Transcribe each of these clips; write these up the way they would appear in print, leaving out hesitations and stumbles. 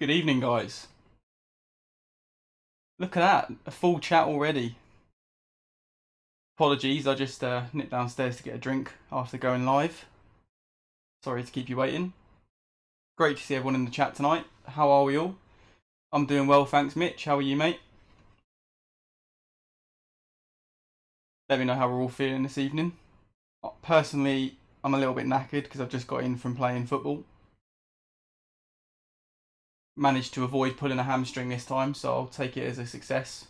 Good evening, guys. Look at that, a full chat already. Apologies, I just nipped downstairs to get a drink after going live. Sorry to keep you waiting. Great to see everyone in the chat tonight. How are we all? I'm doing well, thanks, Mitch. How are you, mate? Let me know how we're all feeling this evening. Personally, I'm a little bit knackered because I've just got in from playing football. Managed to avoid pulling a hamstring this time, so I'll take it as a success.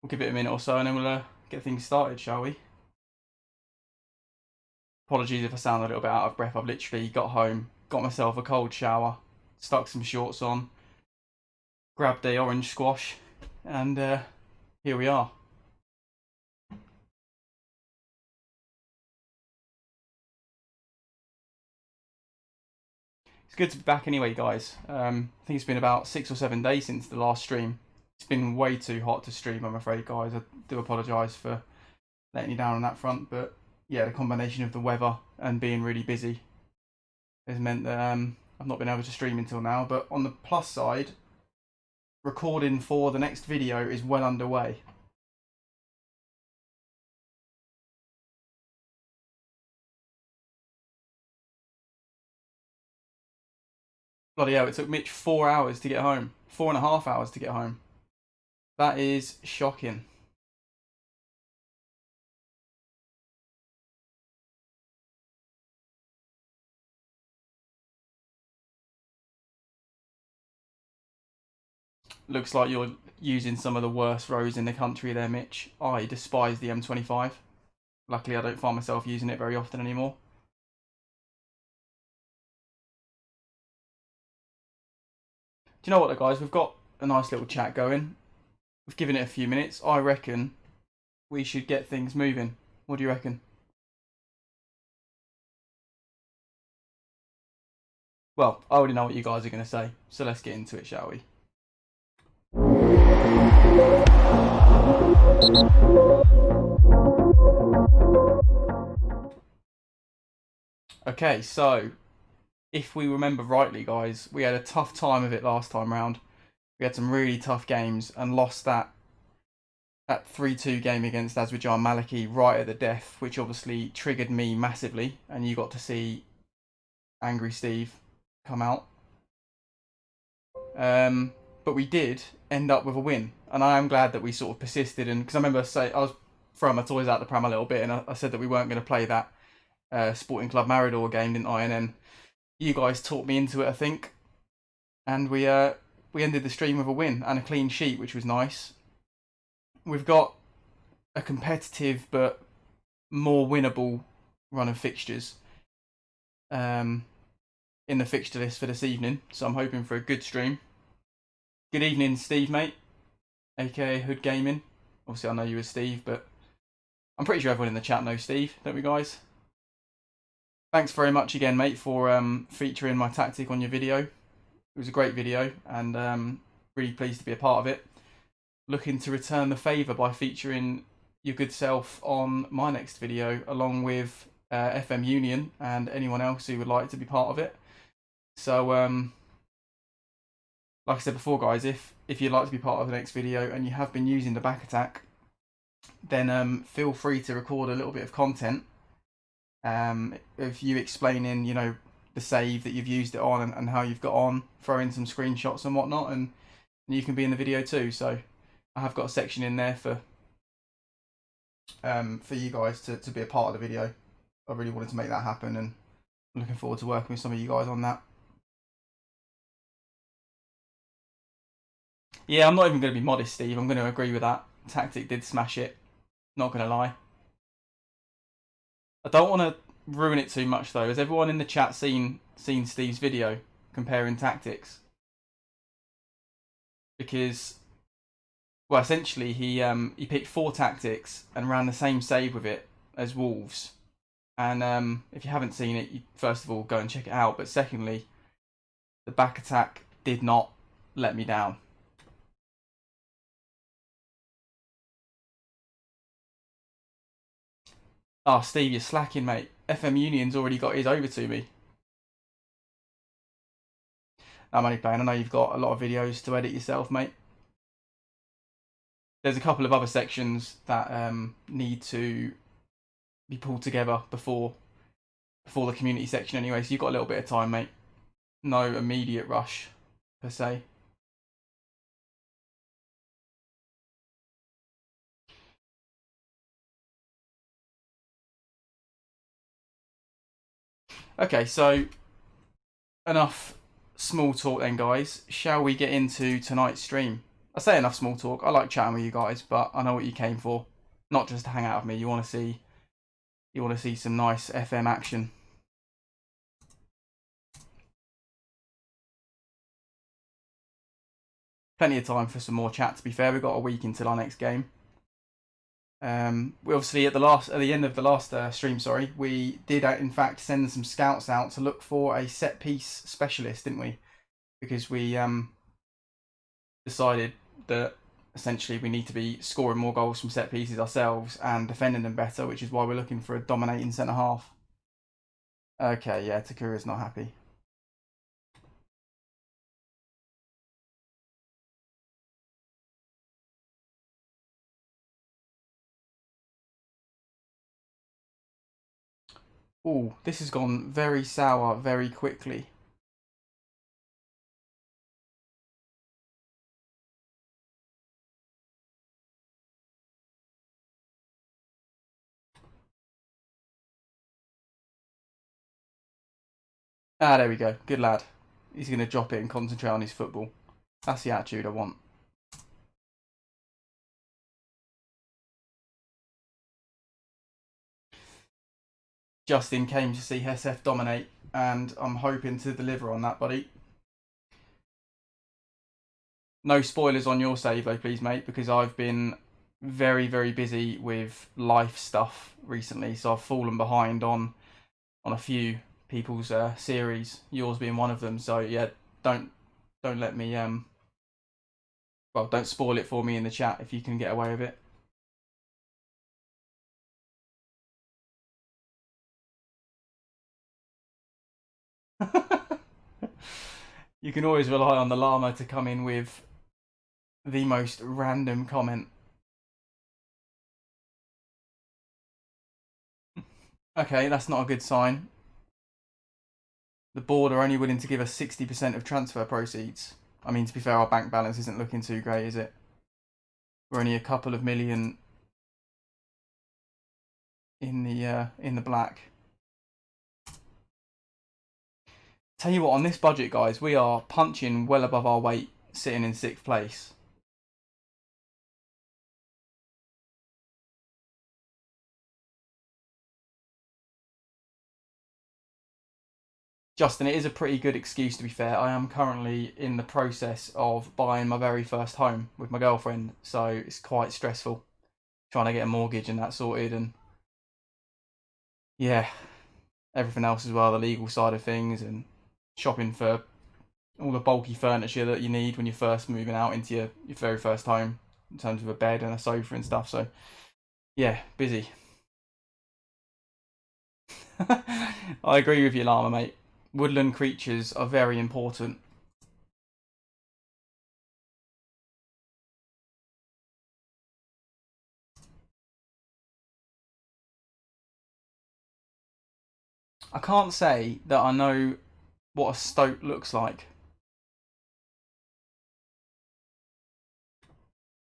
We'll give it a minute or so and then we'll get things started, shall we? Apologies if I sound a little bit out of breath. I've literally got home, got myself a cold shower, stuck some shorts on, grabbed a orange squash, and here we are. It's good to be back anyway, guys. I think it's been about 6 or 7 days since the last stream. It's been way too hot to stream, I'm afraid, guys. I do apologise for letting you down on that front, but yeah, the combination of the weather and being really busy has meant that I've not been able to stream until now. But on the plus side, recording for the next video is well underway. Bloody hell, it took Mitch 4 hours to get home. 4.5 hours to get home. That is shocking. Looks like you're using some of the worst roads in the country there, Mitch. I despise the M25. Luckily, I don't find myself using it very often anymore. Do you know what, guys? We've got a nice little chat going. We've given it a few minutes. I reckon we should get things moving. What do you reckon? Well, I already know what you guys are going to say, so let's get into it, shall we? Okay, so if we remember rightly, guys, we had a tough time of it last time round. We had some really tough games and lost that 3-2 game against Aswijan Maliki right at the death, which obviously triggered me massively, and you got to see Angry Steve come out. But we did end up with a win, and I am glad that we sort of persisted. And because I remember I was throwing my toys out the pram a little bit, and I said that we weren't going to play that Sporting Club Marador game, didn't I? And then you guys talked me into it, I think, and we ended the stream with a win and a clean sheet, which was nice. We've got a competitive but more winnable run of fixtures in the fixture list for this evening, so I'm hoping for a good stream. Good evening, Steve, mate, aka Hood Gaming. Obviously, I know you as Steve, but I'm pretty sure everyone in the chat knows Steve, don't we, guys? Thanks very much again, mate, for featuring my tactic on your video. It was a great video, and really pleased to be a part of it. Looking to return the favour by featuring your good self on my next video, along with FM Union and anyone else who would like to be part of it. So, like I said before, guys, if you'd like to be part of the next video and you have been using the back attack, then feel free to record a little bit of content of you explaining, you know, the save that you've used it on and how you've got on, throw in some screenshots and whatnot, and you can be in the video too. So I have got a section in there for you guys to be a part of the video. I really wanted to make that happen, and I'm looking forward to working with some of you guys on that. Yeah, I'm not even going to be modest, Steve. I'm going to agree with that. Tactic did smash it. Not going to lie. I don't want to ruin it too much though. Has everyone in the chat seen Steve's video comparing tactics? Because, well, essentially he picked 4 tactics and ran the same save with it as Wolves. And if you haven't seen it, you first of all go and check it out. But secondly, the back attack did not let me down. Oh, Steve, you're slacking, mate. FM Union's already got his over to me. I'm only playing. I know you've got a lot of videos to edit yourself, mate. There's a couple of other sections that need to be pulled together before the community section anyway, so you've got a little bit of time, mate. No immediate rush, per se. Okay, so enough small talk then, guys. Shall we get into tonight's stream? I say enough small talk. I like chatting with you guys, but I know what you came for. Not just to hang out with me. You want to see some nice FM action. Plenty of time for some more chat. To be fair, we've got a week until our next game. We obviously at the end of the last stream, we did in fact send some scouts out to look for a set piece specialist, didn't we? Because we decided that essentially we need to be scoring more goals from set pieces ourselves and defending them better, which is why we're looking for a dominating centre half. Okay, yeah, Takura's not happy. Oh, this has gone very sour very quickly. Ah, there we go. Good lad. He's going to drop it and concentrate on his football. That's the attitude I want. Justin came to see SF dominate, and I'm hoping to deliver on that, buddy. No spoilers on your save, though, please, mate, because I've been very, very busy with life stuff recently, so I've fallen behind on a few people's series, yours being one of them. So yeah, don't let me well, don't spoil it for me in the chat if you can get away with it. You can always rely on the llama to come in with the most random comment. Okay, that's not a good sign. The board are only willing to give us 60% of transfer proceeds. I mean, to be fair, our bank balance isn't looking too great, is it? We're only a couple of million in the black. Tell you what, on this budget, guys, we are punching well above our weight, sitting in 6th place. Justin, it is a pretty good excuse, to be fair. I am currently in the process of buying my very first home with my girlfriend, so it's quite stressful trying to get a mortgage and that sorted, and yeah, everything else as well, the legal side of things, and shopping for all the bulky furniture that you need when you're first moving out into your very first home, in terms of a bed and a sofa and stuff. So yeah, busy. I agree with you, Llama, mate. Woodland creatures are very important. I can't say that I know what a stoat looks like.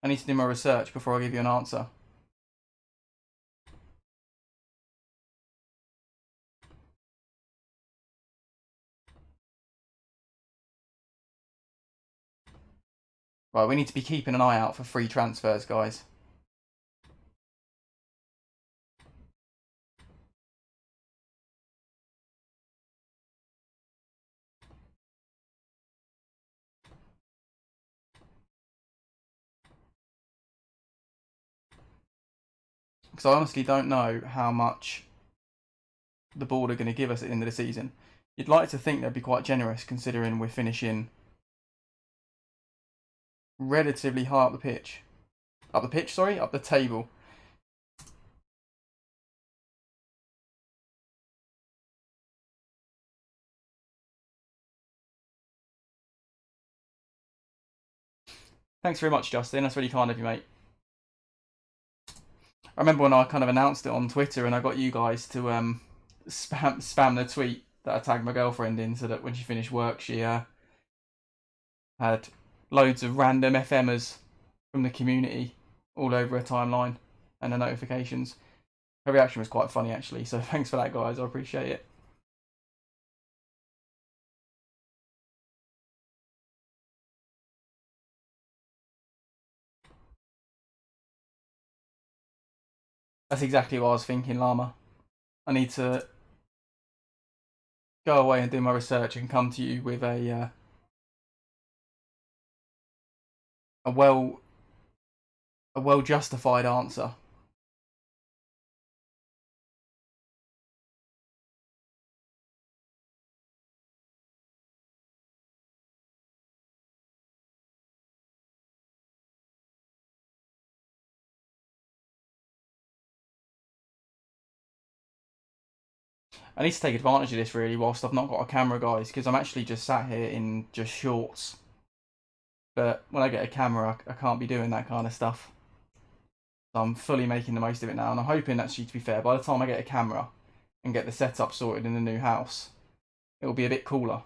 I need to do my research before I give you an answer. Right, we need to be keeping an eye out for free transfers, guys. Because I honestly don't know how much the board are going to give us at the end of the season. You'd like to think they'd be quite generous, considering we're finishing relatively high up the pitch. Up the table. Thanks very much, Justin. That's really kind of you, mate. I remember when I kind of announced it on Twitter and I got you guys to spam the tweet that I tagged my girlfriend in so that when she finished work she had loads of random FMers from the community all over her timeline and the notifications. Her reaction was quite funny actually, so thanks for that, guys. I appreciate it. That's exactly what I was thinking, Llama. I need to go away and do my research and come to you with a well justified answer. I need to take advantage of this really whilst I've not got a camera, guys, because I'm actually just sat here in just shorts. But when I get a camera, I can't be doing that kind of stuff. So I'm fully making the most of it now, and I'm hoping actually, to be fair, by the time I get a camera and get the setup sorted in the new house, it will be a bit cooler.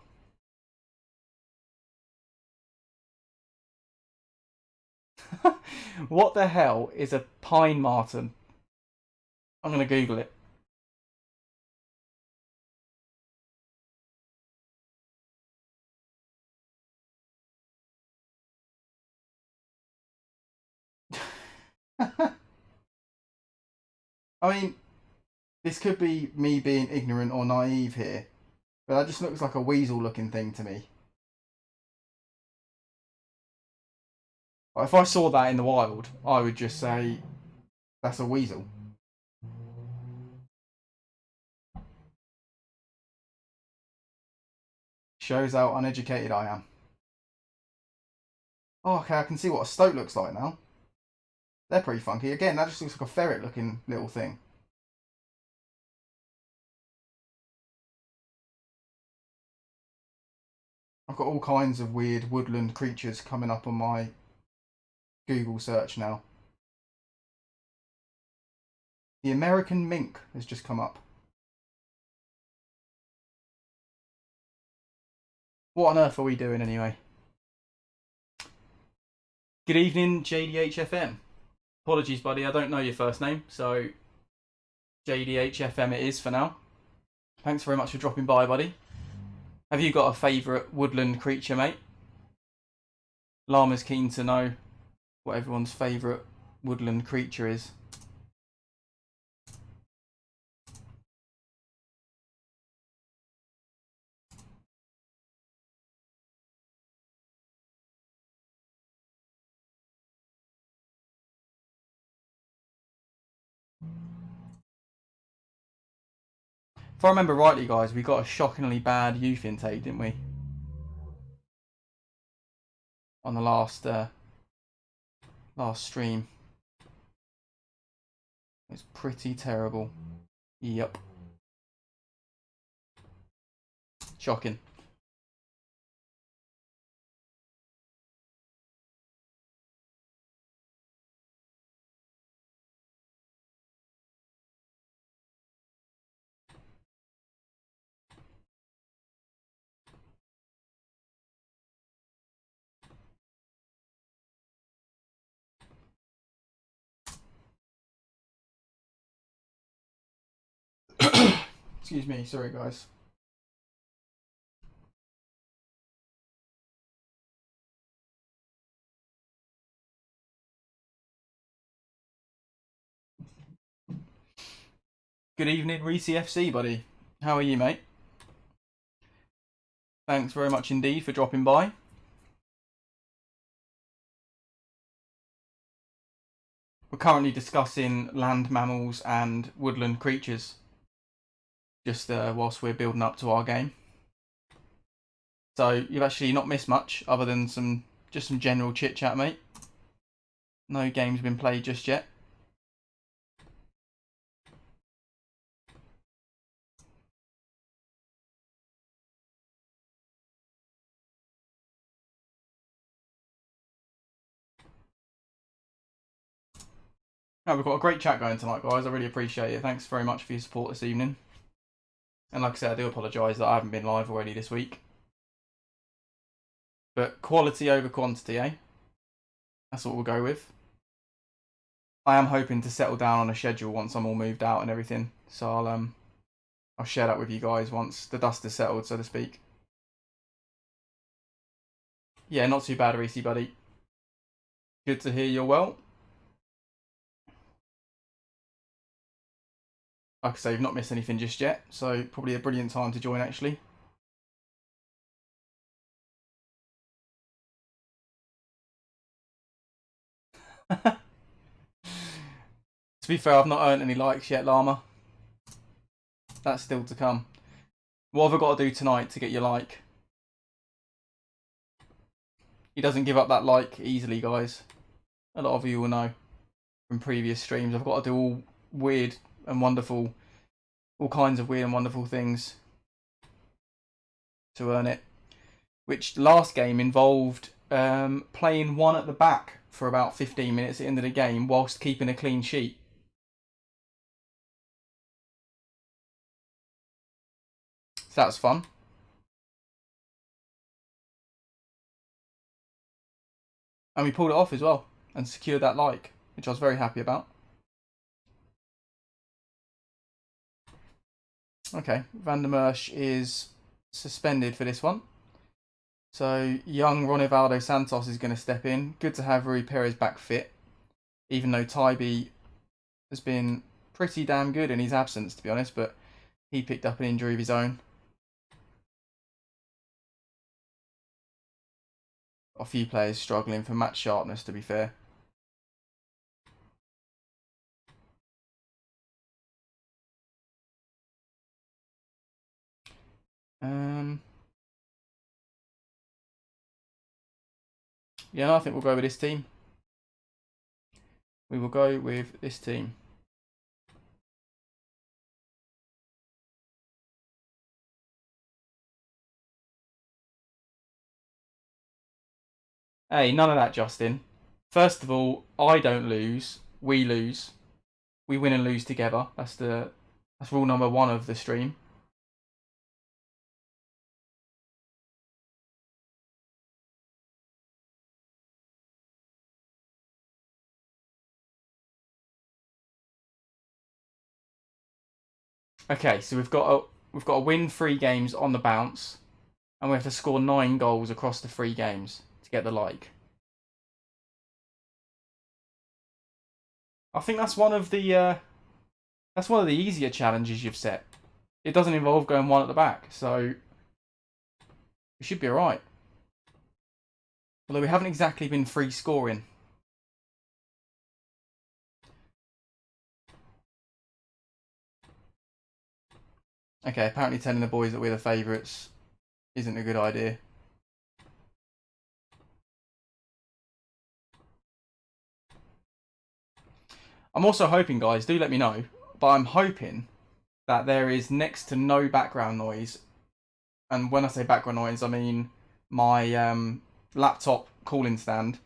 What the hell is a pine marten? I'm going to Google it. I mean, this could be me being ignorant or naive here, but that just looks like a weasel looking thing to me. If I saw that in the wild, I would just say that's a weasel. Shows how uneducated I am. Oh, okay, I can see what a stoat looks like now. They're pretty funky. Again, that just looks like a ferret looking little thing. I've got all kinds of weird woodland creatures coming up on my Google search now. The American mink has just come up. What on earth are we doing anyway? Good evening, JDHFM. Apologies, buddy, I don't know your first name, so JDHFM it is for now. Thanks very much for dropping by, buddy. Have you got a favourite woodland creature, mate? Llama's keen to know what everyone's favourite woodland creature is. If I remember rightly, guys, we got a shockingly bad youth intake, didn't we? On the last stream. It's pretty terrible. Yep. Shocking. Excuse me, sorry guys. Good evening, Reese FC, buddy. How are you, mate? Thanks very much indeed for dropping by. We're currently discussing land mammals and woodland creatures, just whilst we're building up to our game. So you've actually not missed much, other than some general chit chat, mate. No game's been played just yet. Oh, we've got a great chat going tonight, guys. I really appreciate it. Thanks very much for your support this evening. And like I said, I do apologise that I haven't been live already this week. But quality over quantity, eh? That's what we'll go with. I am hoping to settle down on a schedule once I'm all moved out and everything. So I'll share that with you guys once the dust is settled, so to speak. Yeah, not too bad, Reese, buddy. Good to hear you're well. Like I say, you've not missed anything just yet, so probably a brilliant time to join, actually. To be fair, I've not earned any likes yet, Llama. That's still to come. What have I got to do tonight to get your like? He doesn't give up that like easily, guys. A lot of you will know from previous streams. I've got to do all weird and wonderful, all kinds of weird and wonderful things to earn it. Which last game involved playing one at the back for about 15 minutes at the end of the game whilst keeping a clean sheet. So that's fun. And we pulled it off as well and secured that like, which I was very happy about. Okay, Van der Merch is suspended for this one. So young Ronivaldo Santos is going to step in. Good to have Rui Perez back fit, even though Tybee has been pretty damn good in his absence, to be honest, but he picked up an injury of his own. A few players struggling for match sharpness, to be fair. Yeah, no, I think we'll go with this team. We will go with this team. Hey, none of that, Justin. First of all, I don't lose. We lose. We win and lose together. That's rule number 1 of the stream. Okay, so we've got to win 3 games on the bounce, and we have to score 9 goals across the 3 games to get the like. I think that's one of the easier challenges you've set. It doesn't involve going 1 at the back, so we should be alright. Although we haven't exactly been free scoring. Okay, apparently telling the boys that we're the favourites isn't a good idea. I'm also hoping, guys, do let me know, but I'm hoping that there is next to no background noise. And when I say background noise, I mean my laptop cooling stand,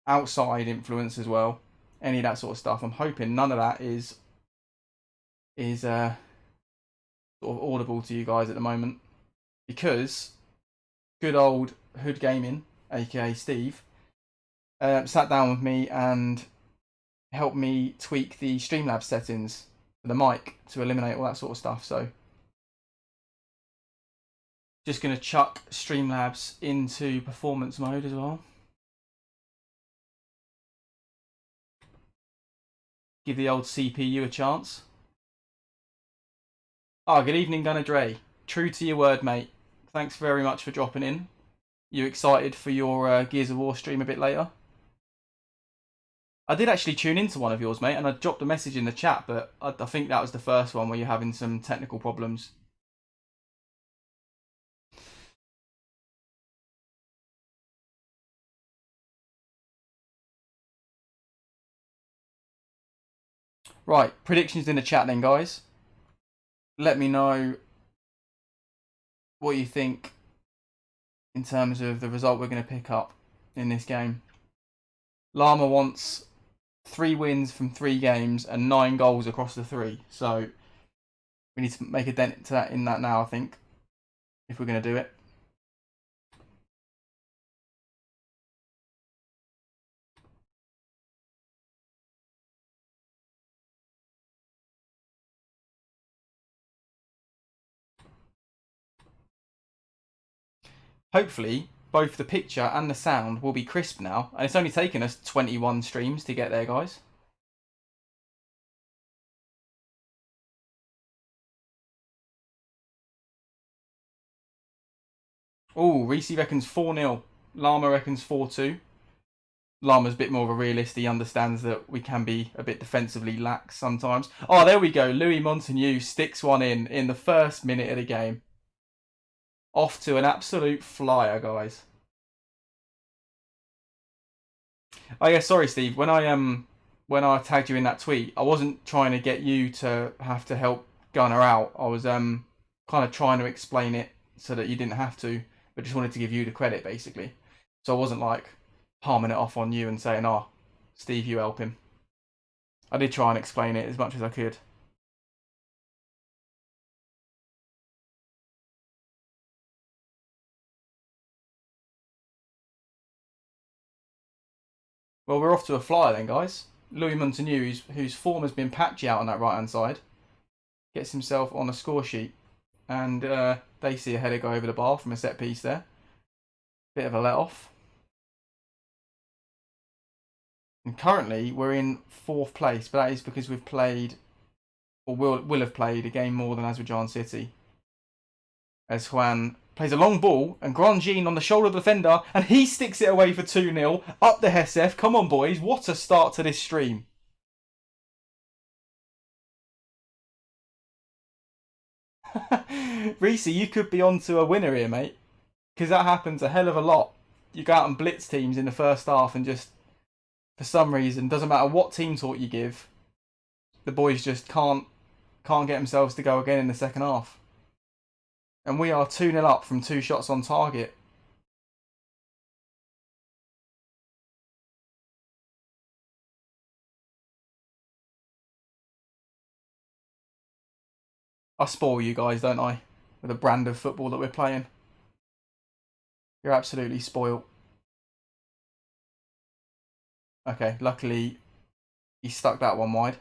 outside influence as well, any of that sort of stuff. I'm hoping none of that is sort of audible to you guys at the moment, because good old Hood Gaming, aka Steve, sat down with me and helped me tweak the Streamlabs settings for the mic to eliminate all that sort of stuff. So just going to chuck Streamlabs into performance mode as well. Give the old CPU a chance. Oh, good evening, Gunnar Dre. True to your word, mate. Thanks very much for dropping in. You excited for your Gears of War stream a bit later? I did actually tune into one of yours, mate, and I dropped a message in the chat, but I think that was the first one where you're having some technical problems. Right, predictions in the chat then, guys. Let me know what you think in terms of the result we're going to pick up in this game. Llama wants 3 wins from 3 games and 9 goals across the 3. So we need to make a dent to that in that now, I think, if we're going to do it. Hopefully, both the picture and the sound will be crisp now. And it's only taken us 21 streams to get there, guys. Oh, Reese reckons 4-0. Llama reckons 4-2. Llama's a bit more of a realist. He understands that we can be a bit defensively lax sometimes. Oh, there we go. Louis Montagnier sticks one in the first minute of the game. Off to an absolute flyer, guys. Oh yeah, sorry, Steve. When I tagged you in that tweet, I wasn't trying to get you to have to help Gunner out. I was kind of trying to explain it so that you didn't have to, but just wanted to give you the credit basically. So I wasn't like palming it off on you and saying, "Oh, Steve, you help him." I did try and explain it as much as I could. Well, we're off to a flyer then, guys. Louis Montagnier, whose form has been patchy out on that right-hand side, gets himself on a score sheet. And they see a header go over the bar from a set piece there. Bit of a let-off. And currently, we're in 4th place, but that is because we've played, or will have played, a game more than Aswijan City. As Juan plays a long ball, and Grandjean on the shoulder of the defender, and he sticks it away for 2-0. Up the Hesef. Come on, boys. What a start to this stream. Reese, you could be onto a winner here, mate. Because that happens a hell of a lot. You go out and blitz teams in the first half and just, for some reason, doesn't matter what team talk you give, the boys just can't get themselves to go again in the second half. And we are 2-0 up from 2 shots on target. I spoil you guys, don't I? With the brand of football that we're playing. You're absolutely spoiled. Okay, luckily he stuck that one wide.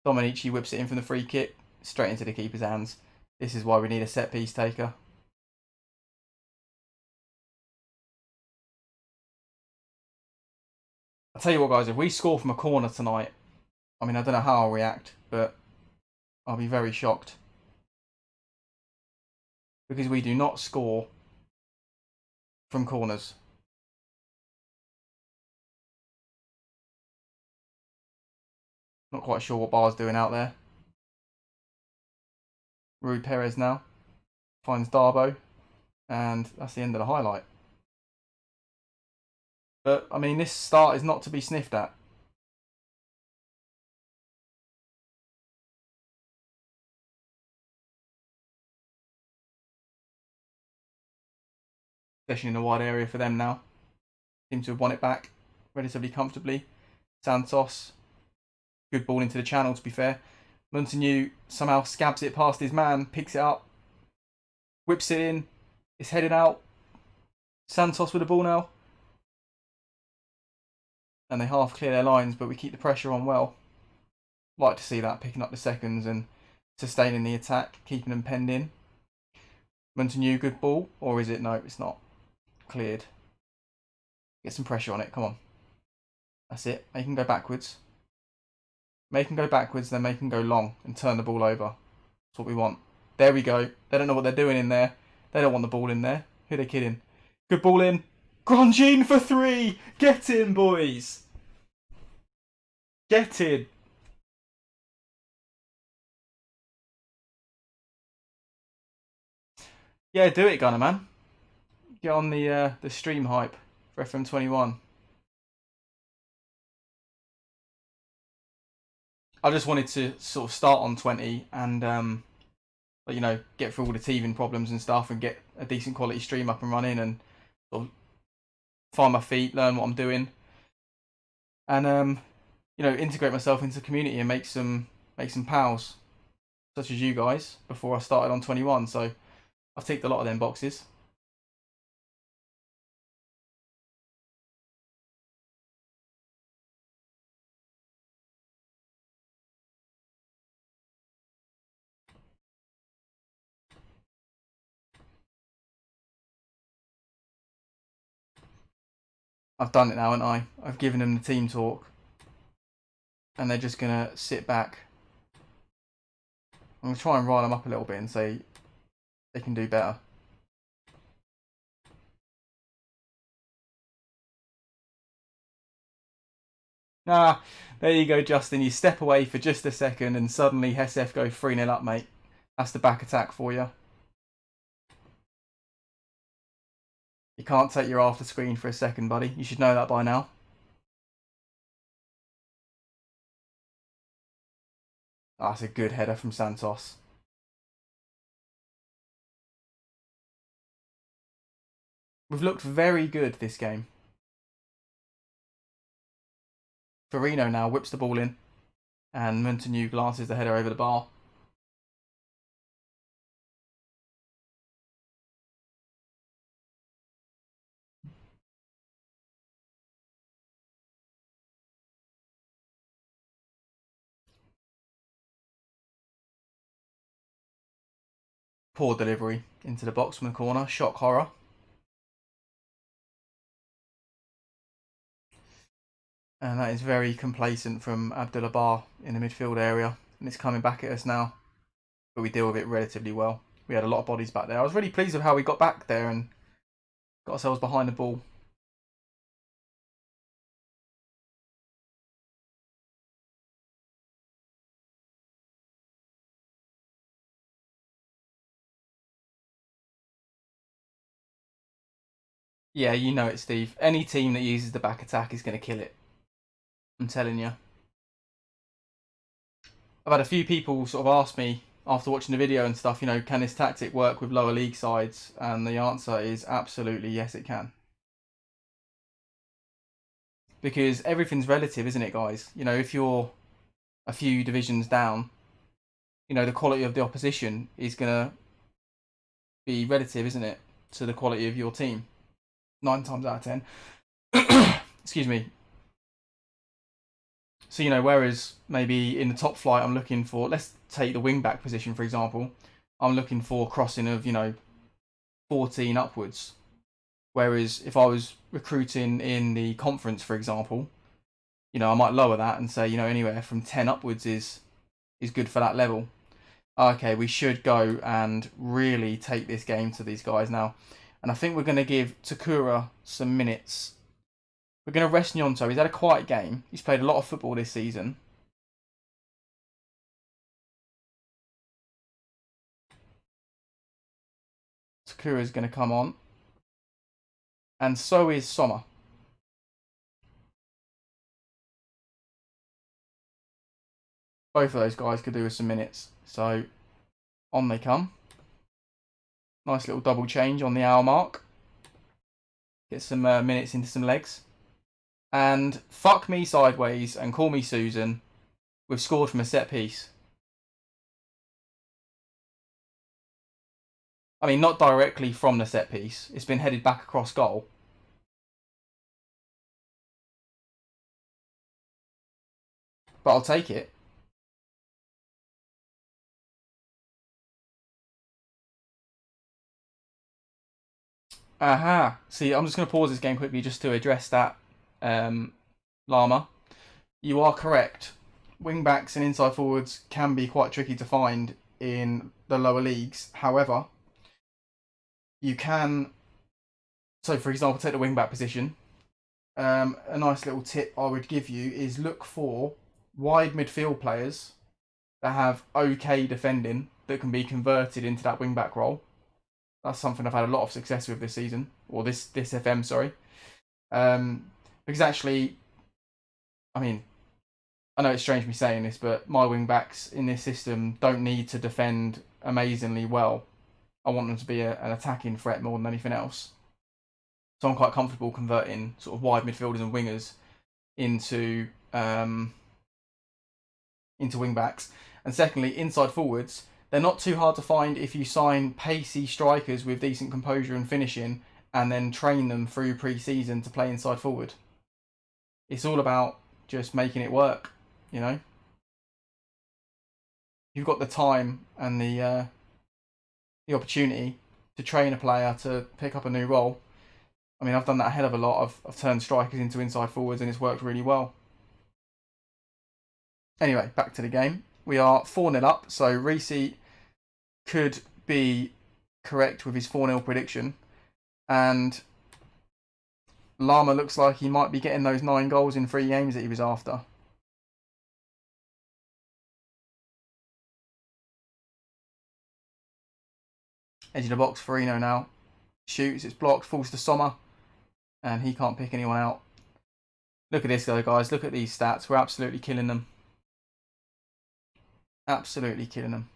Dominici whips it in from the free kick, straight into the keeper's hands. This is why we need a set piece taker. I'll tell you what, guys, if we score from a corner tonight, I mean, I don't know how I'll react, but I'll be very shocked. Because we do not score from corners. Not quite sure what Bar's doing out there. Rui Perez now finds Darbo, and that's the end of the highlight. But, I mean, this start is not to be sniffed at. Especially in a wide area for them now. Seem to have won it back relatively comfortably. Santos, good ball into the channel, to be fair. Montagnier somehow scabs it past his man, picks it up, whips it in, it's headed out. Santos with the ball now. And they half clear their lines, but we keep the pressure on well. Like to see that, picking up the seconds and sustaining the attack, keeping them penned in. Montagnier, good ball, or is it? No, it's not. Cleared. Get some pressure on it, come on. That's it, make him go backwards. Make him go backwards, then make him go long and turn the ball over. That's what we want. There we go. They don't know what they're doing in there. They don't want the ball in there. Who are they kidding? Good ball in. Grandjean for 3. Get in, boys. Get in. Yeah, do it, Gunner, man. Get on the stream hype for FM21. I just wanted to sort of start on 20 and you know, get through all the teething problems and stuff and get a decent quality stream up and running and sort of find my feet, learn what I'm doing, and integrate myself into the community and make some pals, such as you guys, before I started on 21. So I've ticked a lot of them boxes. I've done it now, haven't I? I've given them the team talk, and they're just gonna sit back. I'm gonna try and rile them up a little bit and say they can do better. Ah, there you go, Justin. You step away for just a second, and suddenly Hesef go 3-0 up, mate. That's the back attack for you. You can't take your after screen for a second, buddy. You should know that by now. Oh, that's a good header from Santos. We've looked very good this game. Firmino now whips the ball in, and Montaigne glances the header over the bar. Poor delivery into the box from the corner. Shock horror. And that is very complacent from Abdullah Bar in the midfield area. And it's coming back at us now. But we deal with it relatively well. We had a lot of bodies back there. I was really pleased with how we got back there and got ourselves behind the ball. Yeah, you know it, Steve. Any team that uses the back attack is going to kill it. I'm telling you. I've had a few people sort of ask me after watching the video and stuff, can this tactic work with lower league sides? And the answer is absolutely yes, it can. Because everything's relative, isn't it, guys? If you're a few divisions down, the quality of the opposition is going to be relative, isn't it, to the quality of your team? 9 times out of 10. Excuse me. So, whereas maybe in the top flight, I'm looking for, let's take the wing back position, for example. I'm looking for crossing of, 14 upwards. Whereas if I was recruiting in the conference, for example, I might lower that and say, anywhere from 10 upwards is good for that level. Okay, we should go and really take this game to these guys now. And I think we're going to give Takura some minutes. We're going to rest Nyonto. He's had a quiet game. He's played a lot of football this season. Takura's going to come on. And so is Sommer. Both of those guys could do with some minutes. So, on they come. Nice little double change on the hour mark. Get some minutes into some legs. And fuck me sideways and call me Susan. We've scored from a set piece. I mean, not directly from the set piece. It's been headed back across goal. But I'll take it. Aha. See, I'm just going to pause this game quickly just to address that, Llama. You are correct. Wing-backs and inside forwards can be quite tricky to find in the lower leagues. However, you can... So, for example, take the wing-back position. A nice little tip I would give you is look for wide midfield players that have okay defending that can be converted into that wing-back role. That's something I've had a lot of success with this season, or this FM, sorry. Because actually, I mean, I know it's strange me saying this, but my wing backs in this system don't need to defend amazingly well. I want them to be an attacking threat more than anything else. So I'm quite comfortable converting sort of wide midfielders and wingers into wing backs. And secondly, inside forwards, they're not too hard to find if you sign pacey strikers with decent composure and finishing, and then train them through pre-season to play inside forward. It's all about just making it work, you know. You've got the time and the opportunity to train a player to pick up a new role. I mean, I've done that a hell of a lot. I've turned strikers into inside forwards, and it's worked really well. Anyway, back to the game. We are 4-0 up, so Reece could be correct with his 4-0 prediction. And Llama looks like he might be getting those 9 goals in 3 games that he was after. Edge of the box, Farino now. Shoots, it's blocked, falls to Sommer. And he can't pick anyone out. Look at this though, guys. Look at these stats. We're absolutely killing them. Absolutely killing them.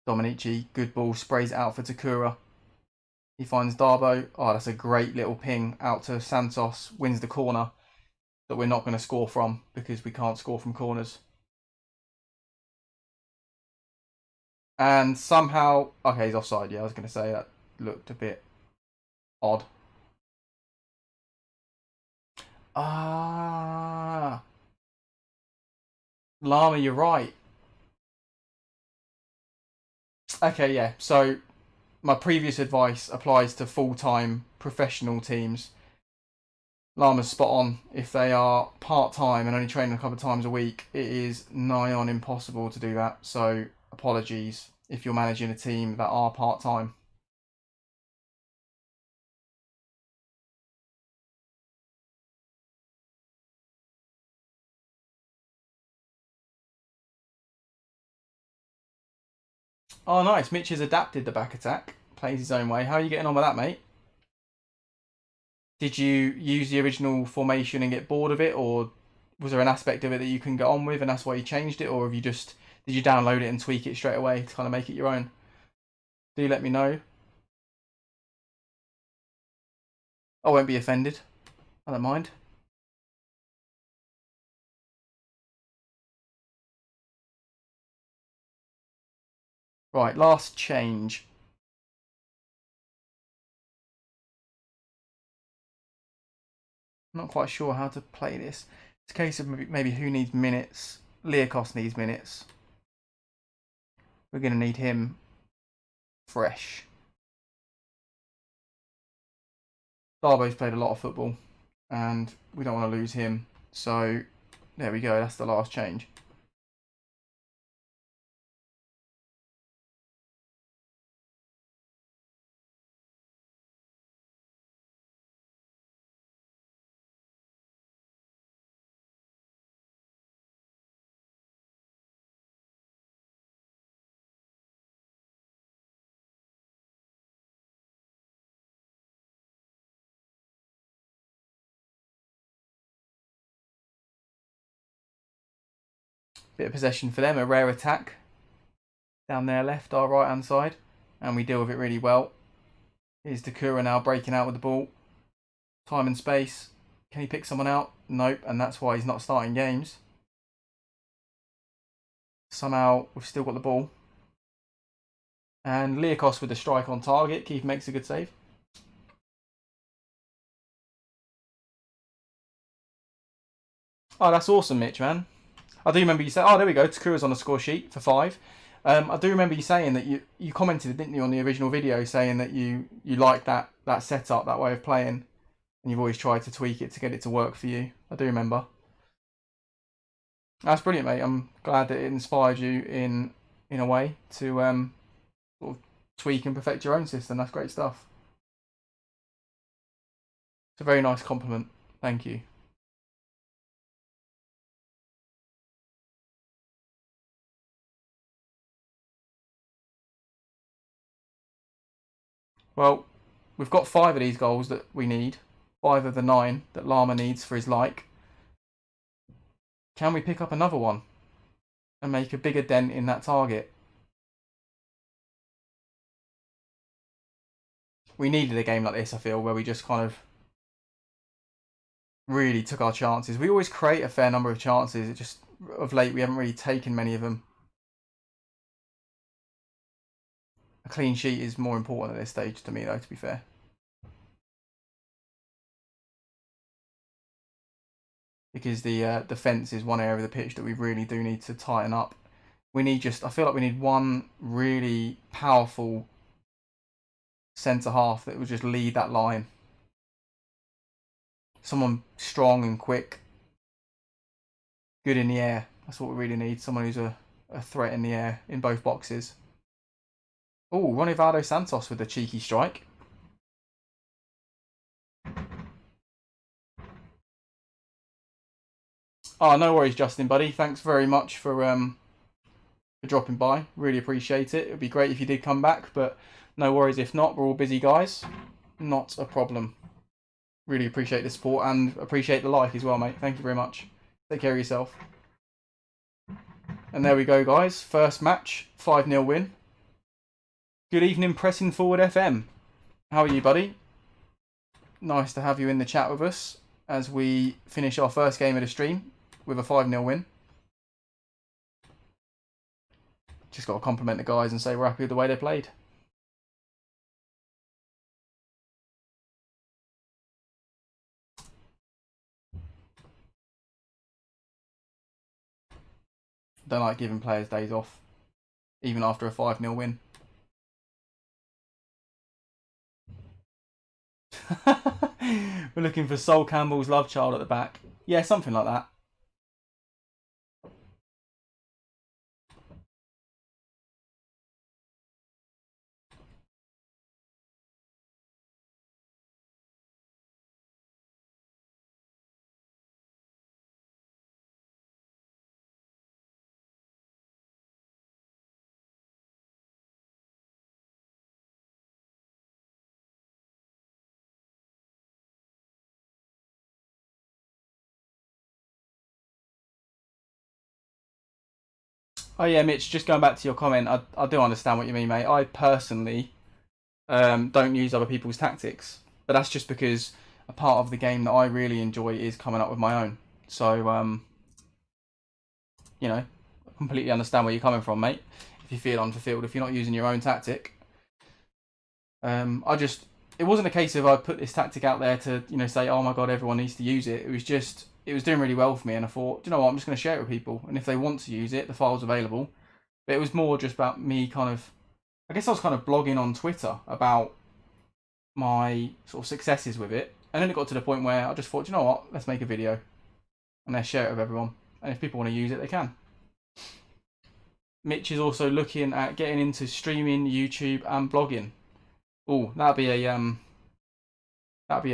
Dominici, good ball, sprays it out for Takura. He finds Darbo. Oh, that's a great little ping out to Santos. Wins the corner that we're not going to score from because we can't score from corners. And somehow... Okay, he's offside. Yeah, I was going to say that looked a bit odd. Ah. Llama, you're right. Okay, yeah. So my previous advice applies to full-time professional teams. Llama's spot on. If they are part-time and only training a couple of times a week, it is nigh on impossible to do that. So apologies if you're managing a team that are part-time. Oh, nice. Mitch has adapted the back attack. Plays his own way. How are you getting on with that, mate? Did you use the original formation and get bored of it, or was there an aspect of it that you can get on with and that's why you changed it, or have you just did you download it and tweak it straight away to kind of make it your own? Do let me know. I won't be offended. I don't mind. Right, last change. I'm not quite sure how to play this. It's a case of maybe who needs minutes. Leakos needs minutes. We're going to need him fresh. Darbo's played a lot of football and we don't want to lose him. So there we go. That's the last change. Bit of possession for them, a rare attack. Down there left, our right hand side. And we deal with it really well. Here's Takura now breaking out with the ball. Time and space. Can he pick someone out? Nope, and that's why he's not starting games. Somehow we've still got the ball. And Leakos with the strike on target. Keith makes a good save. Oh, that's awesome, Mitch, man. I do remember you saying, oh, there we go, Takura's on the score sheet for 5. I do remember you saying that you commented, didn't you, on the original video, saying that you like that setup, that way of playing, and you've always tried to tweak it to get it to work for you. I do remember. That's brilliant, mate. I'm glad that it inspired you in a way to sort of tweak and perfect your own system. That's great stuff. It's a very nice compliment. Thank you. Well, we've got 5 of these goals that we need. 5 of the 9 that Llama needs for his like. Can we pick up another one? and make a bigger dent in that target. We needed a game like this, I feel, where we just kind of really took our chances. We always create a fair number of chances. It just, of late, we haven't really taken many of them. A clean sheet is more important at this stage to me, though, to be fair. Because the defence is one area of the pitch that we really do need to tighten up. We need I feel like we need one really powerful centre half that will just lead that line. Someone strong and quick, good in the air. That's what we really need. Someone who's a threat in the air in both boxes. Oh, Ronivado Santos with a cheeky strike. Oh, no worries, Justin, buddy. Thanks very much for dropping by. Really appreciate it. It would be great if you did come back, but no worries if not. We're all busy guys. Not a problem. Really appreciate the support and appreciate the like as well, mate. Thank you very much. Take care of yourself. And there we go, guys. First match, 5-0 win. Good evening, Pressing Forward FM. How are you, buddy? Nice to have you in the chat with us as we finish our first game of the stream with a 5-0 win. Just got to compliment the guys and say we're happy with the way they played. Don't like giving players days off, even after a 5-0 win. We're looking for Sol Campbell's love child at the back. Yeah, something like that. Oh yeah, Mitch, just going back to your comment, I do understand what you mean, mate. I personally don't use other people's tactics, but that's just because a part of the game that I really enjoy is coming up with my own. So, you know, I completely understand where you're coming from, mate. If you feel unfulfilled, if you're not using your own tactic. It wasn't a case of I put this tactic out there to, say, oh my god, everyone needs to use it. It was just, it was doing really well for me, and I thought, do you know what, I'm just going to share it with people, and if they want to use it, the file's available. But it was more just about me kind of, I guess I was kind of blogging on Twitter about my sort of successes with it, and then it got to the point where I just thought, you know what, let's make a video, and let's share it with everyone, and if people want to use it, they can. Mitch is also looking at getting into streaming, YouTube, and blogging. Oh, that'd be a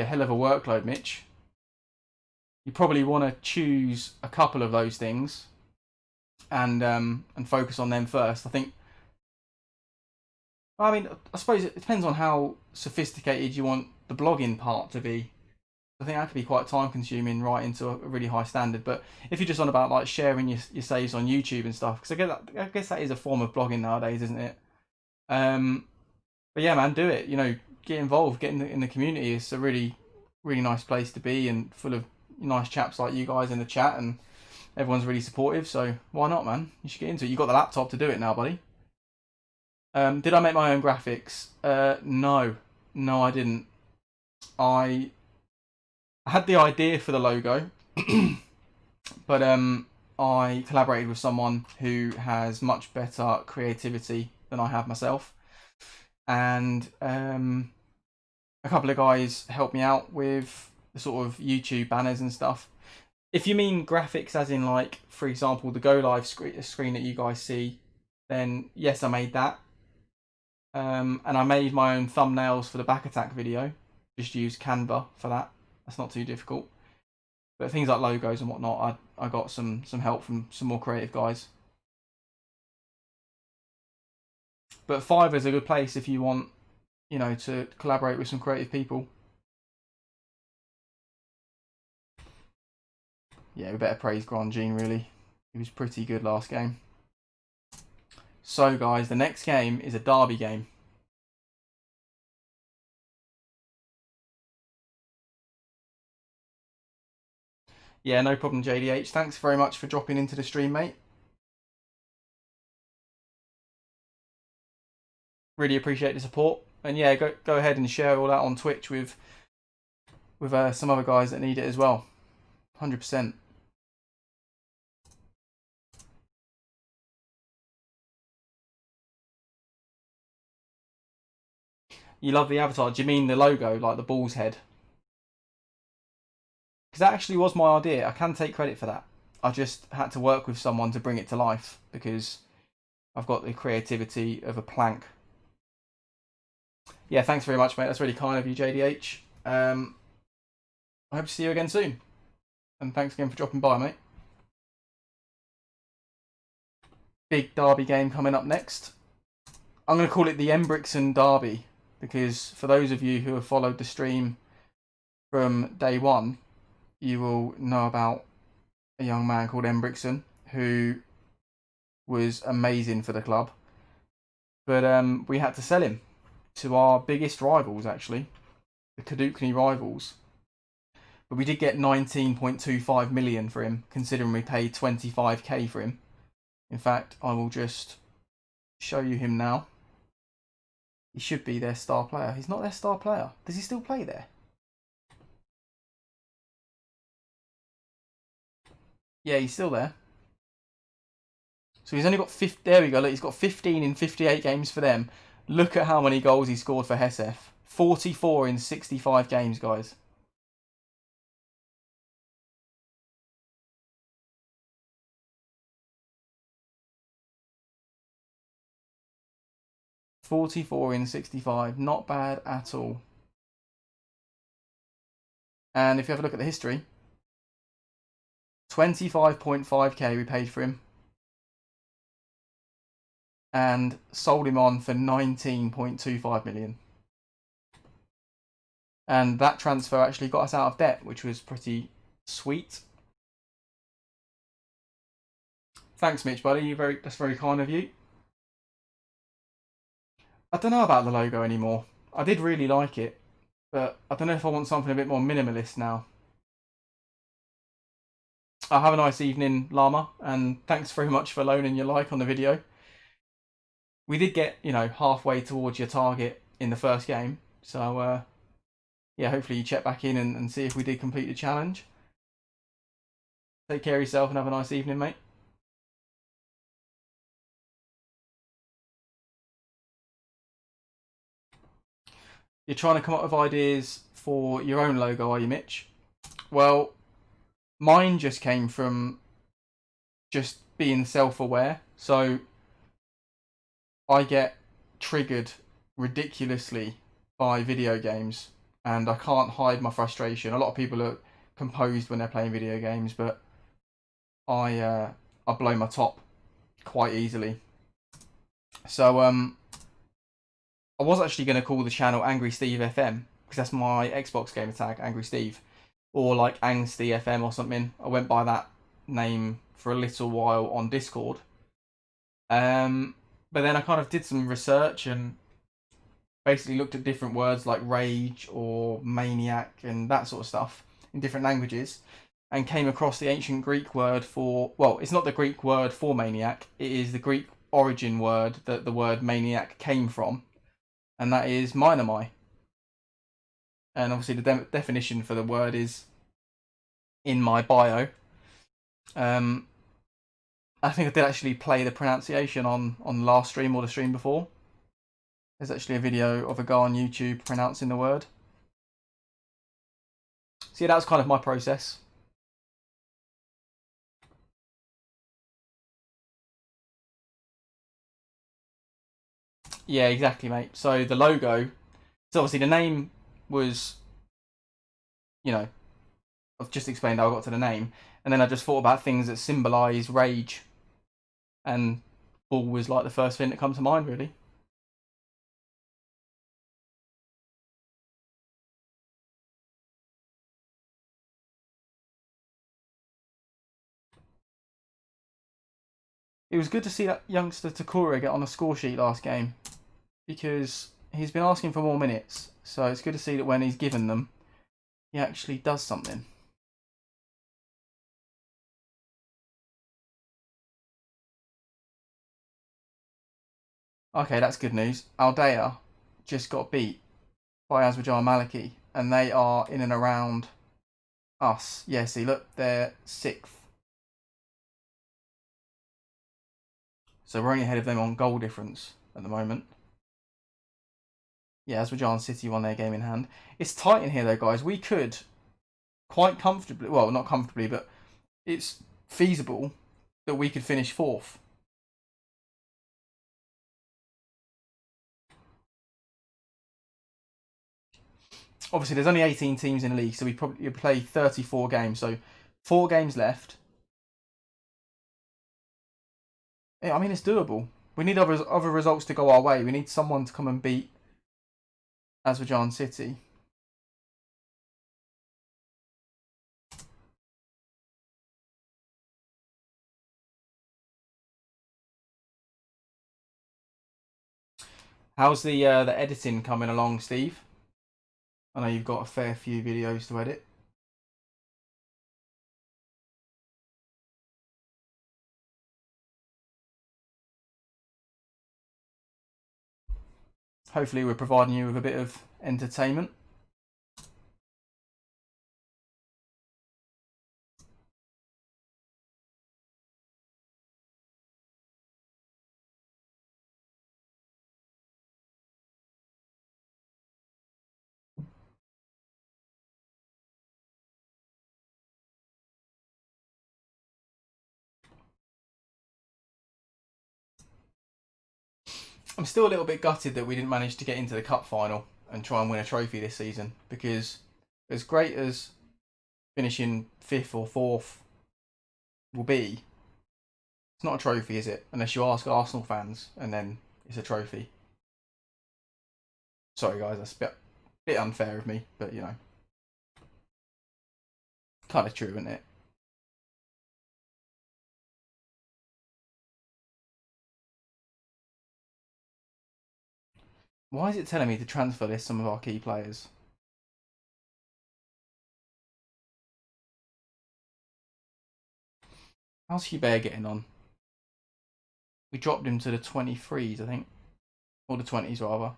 hell of a workload, Mitch. You probably want to choose a couple of those things and focus on them first. I suppose it depends on how sophisticated you want the blogging part to be. I think that could be quite time consuming, right into a really high standard. But if you're just on about like sharing your saves on YouTube and stuff, because I guess that is a form of blogging nowadays, isn't it? But yeah, man, do it. Get involved, get in the community. It's a really, really nice place to be, and full of nice chaps like you guys in the chat, and everyone's really supportive. So why not, man? You should get into it. You got the laptop to do it now, buddy. Did I make my own graphics? No, I didn't. I had the idea for the logo, but I collaborated with someone who has much better creativity than I have myself, and a couple of guys helped me out with the sort of YouTube banners and stuff. If you mean graphics as in, like, for example, the Go Live screen that you guys see, then yes, I made that. And I made my own thumbnails for the back attack video. Just use Canva for that. That's not too difficult. But things like logos and whatnot, I got some help from some more creative guys. But Fiverr's a good place if you want, to collaborate with some creative people. Yeah, we better praise Grandjean, really. He was pretty good last game. So guys, the next game is a derby game. Yeah, no problem, JDH. Thanks very much for dropping into the stream, mate. Really appreciate the support. And yeah, go ahead and share all that on Twitch with some other guys that need it as well. 100%. You love the avatar. Do you mean the logo, like the bull's head? Because that actually was my idea. I can take credit for that. I just had to work with someone to bring it to life because I've got the creativity of a plank. Yeah, thanks very much, mate. That's really kind of you, JDH. I hope to see you again soon. And thanks again for dropping by, mate. Big derby game coming up next. I'm going to call it the Embrickson Derby because for those of you who have followed the stream from day one, you will know about a young man called Embrickson who was amazing for the club. But we had to sell him to our biggest rivals, actually, the Kadukni rivals. But we did get 19.25 million for him, considering we paid 25k for him. In fact, I will just show you him now. He should be their star player. He's not their star player. Does he still play there? Yeah, he's still there. So he's only got there we go. Look, he's got 15 in 58 games for them. Look at how many goals he scored for Hesef. 44 in 65 games, guys. .44 in 65. Not bad at all. And if you have a look at the history, 25.5k we paid for him. And sold him on for 19.25 million. And that transfer actually got us out of debt, which was pretty sweet. Thanks, Mitch, buddy. That's very kind of you. I don't know about the logo anymore. I did really like it, but I don't know if I want something a bit more minimalist now. I'll have a nice evening, Llama, and thanks very much for loaning your like on the video. We did get, halfway towards your target in the first game, so yeah, hopefully you check back in and see if we did complete the challenge. Take care of yourself and have a nice evening, mate. You're trying to come up with ideas for your own logo, are you, Mitch? Well, mine just came from just being self-aware. So I get triggered ridiculously by video games and I can't hide my frustration. A lot of people are composed when they're playing video games, but I blow my top quite easily. So I was actually going to call the channel Angry Steve FM because that's my Xbox gamer tag, Angry Steve, or like Angsty FM or something. I went by that name for a little while on Discord. But then I kind of did some research and basically looked at different words like rage or maniac and that sort of stuff in different languages and came across the ancient Greek word for, well, it's not the Greek word for maniac, it is the Greek origin word that the word maniac came from, and that is mainomai. And obviously the definition for the word is in my bio. I think I did actually play the pronunciation on last stream or the stream before. There's actually a video of a guy on YouTube pronouncing the word. So yeah, that was kind of my process. Yeah, exactly, mate. So the logo, so obviously the name was, I've just explained how I got to the name, and then I just thought about things that symbolise rage, and bull was like the first thing that comes to mind, really. it was good to see that youngster Takura get on the score sheet last game, because he's been asking for more minutes. So it's good to see that when he's given them, he actually does something. Okay, that's good news. Aldea just got beat by Aswijan Maliki, and they are in and around us. Yeah, see, look, they're 6th. So we're only ahead of them on goal difference at the moment. Yeah, Aswijan City won their game in hand. It's tight in here though, guys. We could quite comfortably, well, not comfortably, but it's feasible that we could finish 4th. Obviously, there's only 18 teams in the league, so we probably play 34 games. So 4 games left. Yeah, I mean, it's doable. We need other results to go our way. We need someone to come and beat Aswijan City. How's the editing coming along, Steve? I know you've got a fair few videos to edit. Hopefully we're providing you with a bit of entertainment. I'm still a little bit gutted that we didn't manage to get into the cup final and try and win a trophy this season, because as great as finishing 5th or 4th will be, it's not a trophy, is it? Unless you ask Arsenal fans, and then it's a trophy. Sorry guys, that's a bit unfair of me, but you know, kind of true, isn't it? Why is it telling me to transfer list some of our key players? How's Hubert getting on? We dropped him to the 23s, I think. Or the 20s, rather. I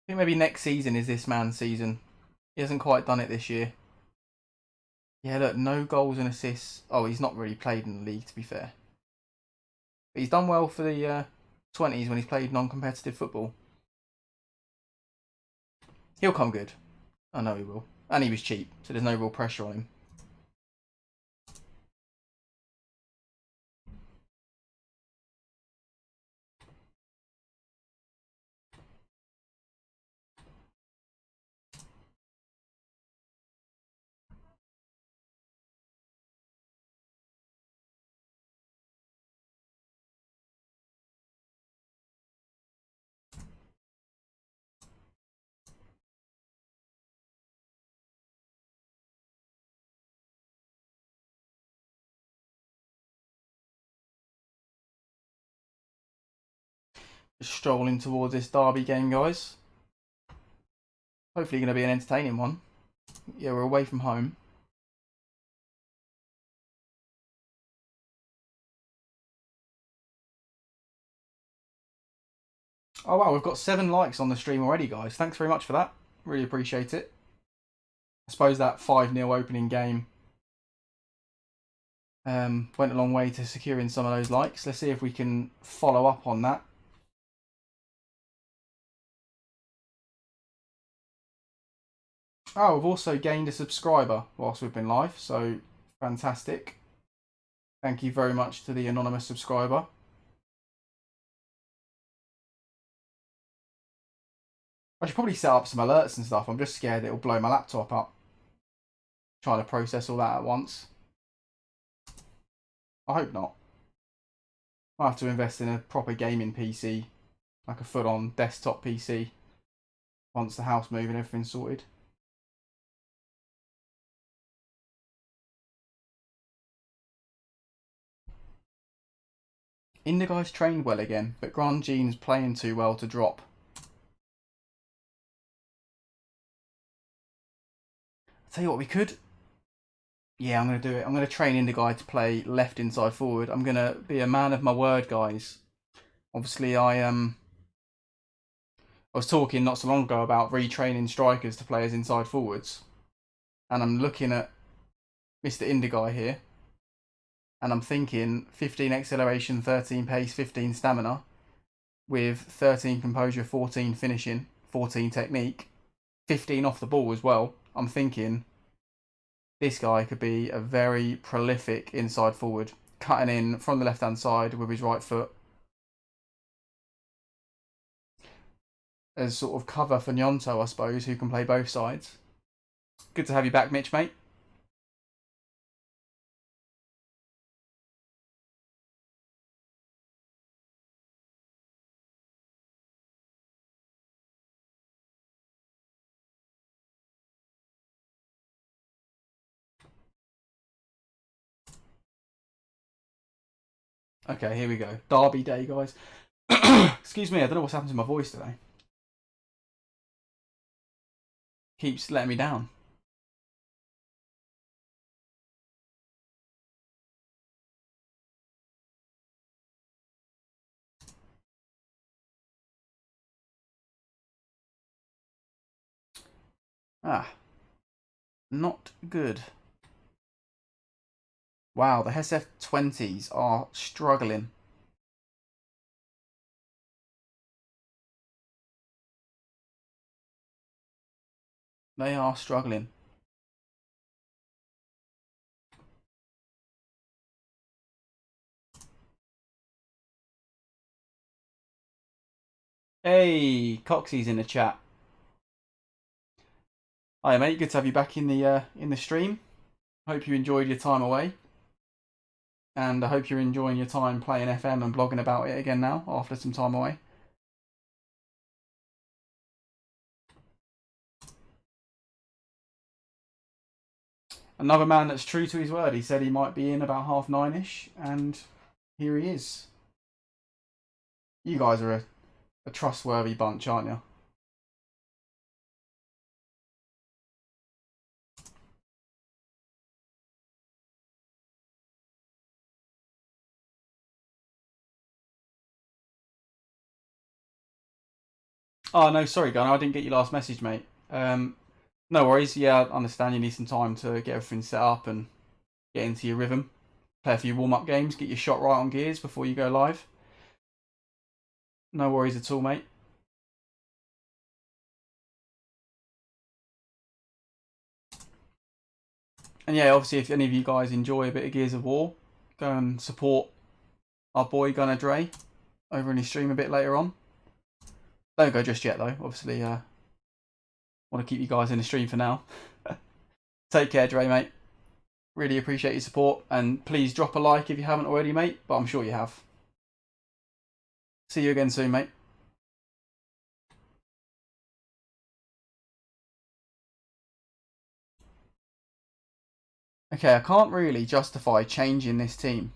think maybe next season is this man's season. He hasn't quite done it this year. Yeah, look, no goals and assists. Oh, he's not really played in the league, to be fair. But he's done well for the 20s when he's played non-competitive football. He'll come good. I know he will. And he was cheap, so there's no real pressure on him. Just strolling towards this derby game, guys. Hopefully going to be an entertaining one. Yeah, we're away from home. Oh wow, we've got 7 likes on the stream already, guys. Thanks very much for that. Really appreciate it. I suppose that 5-0 opening game went a long way to securing some of those likes. Let's see if we can follow up on that. Oh, we've also gained a subscriber whilst we've been live, so fantastic. Thank you very much to the anonymous subscriber. I should probably set up some alerts and stuff. I'm just scared it'll blow my laptop up trying to process all that at once. I hope not. I'll have to invest in a proper gaming PC, like a full-on desktop PC, once the house move and everything's sorted. Indiguy's trained well again, but Grandjean's playing too well to drop. I'll tell you what, we could... Yeah, I'm going to do it. I'm going to train Indigo to play left inside forward. I'm going to be a man of my word, guys. Obviously, I was talking not so long ago about retraining strikers to play as inside forwards. And I'm looking at Mr. Indigo here. And I'm thinking 15 acceleration, 13 pace, 15 stamina. With 13 composure, 14 finishing, 14 technique. 15 off the ball as well. I'm thinking... this guy could be a very prolific inside forward, cutting in from the left-hand side with his right foot as sort of cover for Nyonto, I suppose, who can play both sides. Good to have you back, Mitch, mate. Okay, here we go. Derby day, guys. Excuse me, I don't know what's happened to my voice today. Keeps letting me down. Not good. Wow, the SF20s are struggling. They are struggling. Hey, Coxie's in the chat. Hi, mate. Good to have you back in the stream. Hope you enjoyed your time away, and I hope you're enjoying your time playing FM and blogging about it again now after some time away. Another man that's true to his word. He said he might be in about 9:30ish, and here he is. You guys are a trustworthy bunch, aren't you? Oh, no, sorry, Gunnar. I didn't get your last message, mate. No worries. Yeah, I understand you need some time to get everything set up and get into your rhythm. Play a few warm-up games, get your shot right on gears before you go live. No worries at all, mate. And yeah, obviously, if any of you guys enjoy a bit of Gears of War, go and support our boy Gunnar Dre over in his stream a bit later on. Don't go just yet, though. Obviously, want to keep you guys in the stream for now. Take care, Dre, mate. Really appreciate your support. And please drop a like if you haven't already, mate. But I'm sure you have. See you again soon, mate. Okay, I can't really justify changing this team.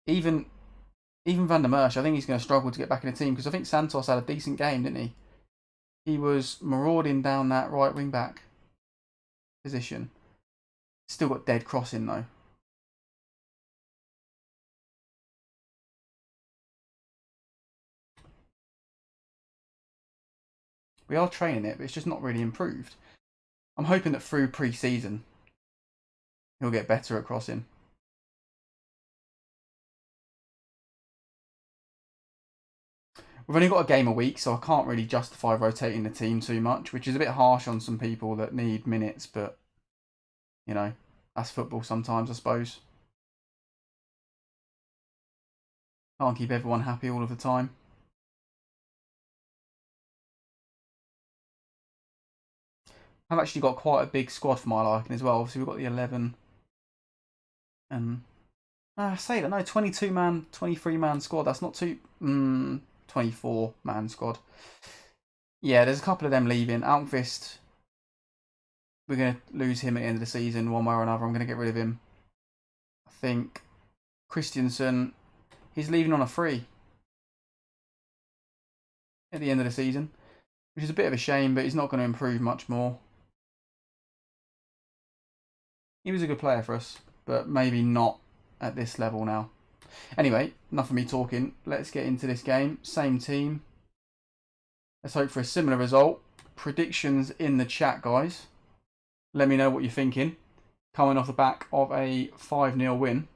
Even Van der Merch, I think he's going to struggle to get back in the team because I think Santos had a decent game, didn't he? He was marauding down that right wing back position. Still got dead crossing though. We are training it, but it's just not really improved. I'm hoping that through pre-season he'll get better at crossing. We've only got a game a week, so I can't really justify rotating the team too much, which is a bit harsh on some people that need minutes, but, you know, that's football sometimes, I suppose. Can't keep everyone happy all of the time. I've actually got quite a big squad for my liking as well. Obviously, we've got the 11 and... I say that, no, 22-man, 23-man squad. That's not too... 24-man squad. Yeah, there's a couple of them leaving. Almqvist, we're going to lose him at the end of the season one way or another. I'm going to get rid of him. I think Christensen, he's leaving on a free at the end of the season, which is a bit of a shame, but he's not going to improve much more. He was a good player for us, but maybe not at this level now. Anyway, enough of me talking. Let's get into this game. Same team. Let's hope for a similar result. Predictions in the chat, guys. Let me know what you're thinking. Coming off the back of a 5-0 win.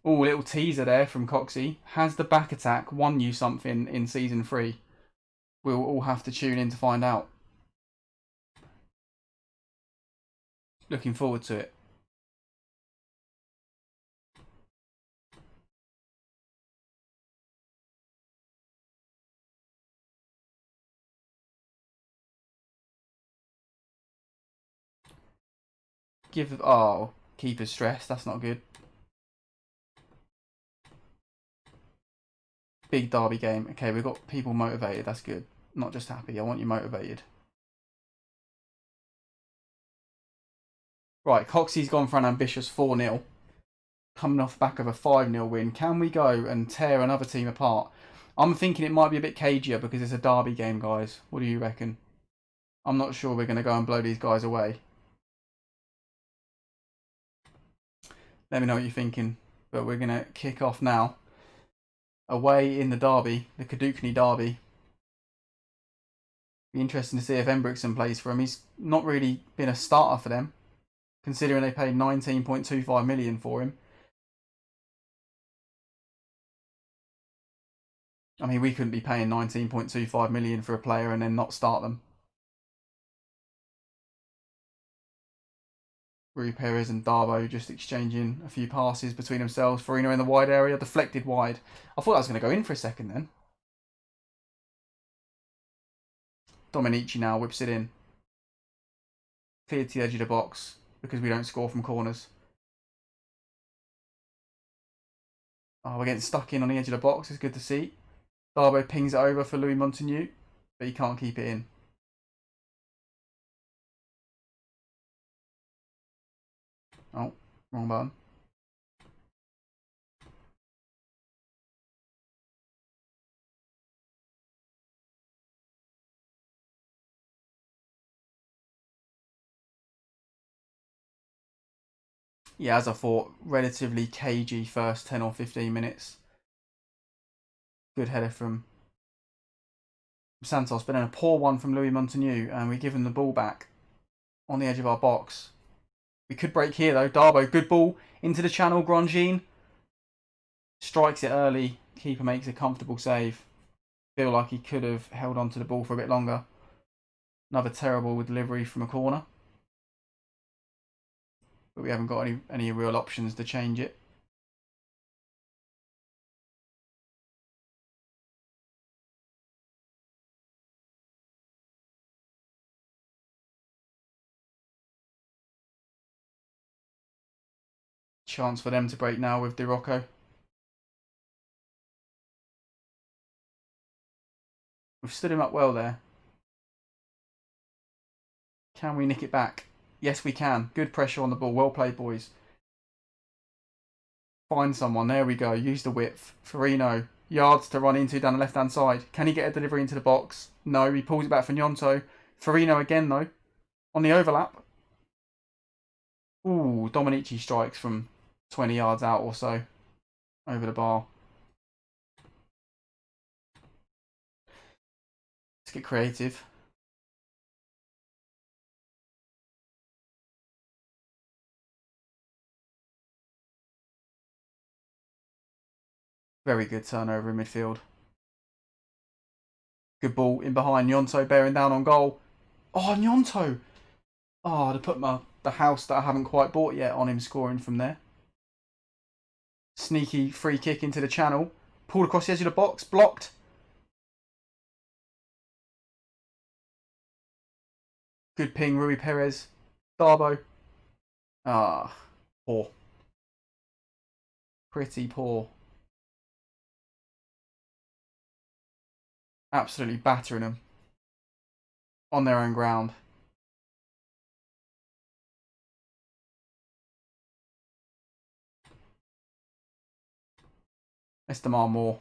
Oh, little teaser there from Coxie. Has the back attack won you something in Season 3? We'll all have to tune in to find out. Looking forward to it. Oh, keeper's stress. That's not good. Big derby game. Okay, we've got people motivated. That's good. Not just happy. I want you motivated. Right, Coxie's gone for an ambitious 4-0. Coming off the back of a 5-0 win. Can we go and tear another team apart? I'm thinking it might be a bit cagier because it's a derby game, guys. What do you reckon? I'm not sure we're going to go and blow these guys away. Let me know what you're thinking. But we're going to kick off now. Away in the derby, the Kadukni derby. Be interesting to see if Embrickson plays for him. He's not really been a starter for them, considering they paid 19.25 million for him. I mean, we couldn't be paying 19.25 million for a player and then not start them. Rui Perez and Darbo just exchanging a few passes between themselves. Farina in the wide area, deflected wide. I thought I was going to go in for a second then. Dominici now whips it in. Cleared to the edge of the box because we don't score from corners. Oh, we're getting stuck in on the edge of the box. It's good to see. Darbo pings it over for Louis Montagnier, but he can't keep it in. Oh, wrong button. Yeah, as I thought, relatively cagey first 10 or 15 minutes. Good header from Santos, but then a poor one from Louis Montagnier, and we give him the ball back on the edge of our box. We could break here though. Darbo, good ball into the channel. Grandjean strikes it early. Keeper makes a comfortable save. Feel like he could have held on to the ball for a bit longer. Another terrible delivery from a corner. But we haven't got any real options to change it. Chance for them to break now with Di Rocco. We've stood him up well there. Can we nick it back? Yes, we can. Good pressure on the ball. Well played, boys. Find someone. There we go. Use the width. Farino. Yards to run into down the left-hand side. Can he get a delivery into the box? No. He pulls it back for Gnonto. Farino again, though. On the overlap. Ooh, Dominici strikes from 20 yards out or so. Over the bar. Let's get creative. Very good turnover in midfield. Good ball in behind. Gnonto bearing down on goal. Oh, Gnonto! Oh, to put the house that I haven't quite bought yet on him scoring from there. Sneaky free kick into the channel. Pulled across the edge of the box. Blocked. Good ping, Rui Perez. Darbo. Ah, poor. Pretty poor. Absolutely battering them. On their own ground. Let's demand more.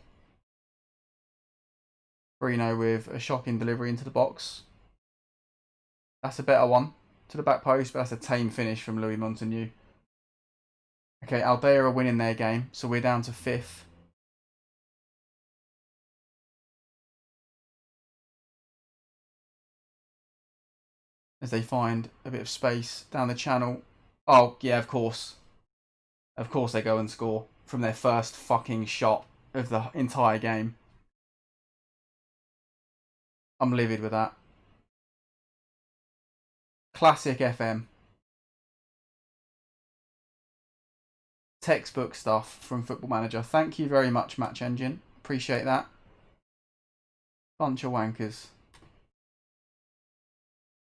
3-0 with a shocking delivery into the box. That's a better one. To the back post, but that's a tame finish from Louis Montagnier. Okay, Aldea are winning their game, so we're down to 5th. As they find a bit of space down the channel. Oh, yeah, of course. Of course they go and score from their first fucking shot of the entire game. I'm livid with that. Classic FM. Textbook stuff from Football Manager. Thank you very much, Match Engine. Appreciate that. Bunch of wankers.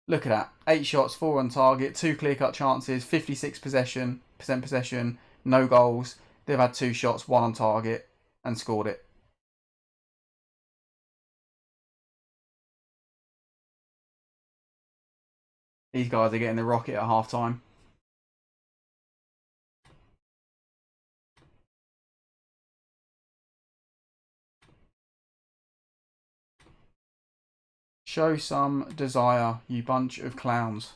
Look at that. 8 shots, 4 on target, 2 clear-cut chances, 56% possession, no goals. They've had 2 shots, 1 on target, and scored it. These guys are getting the rocket at half-time. Show some desire, you bunch of clowns.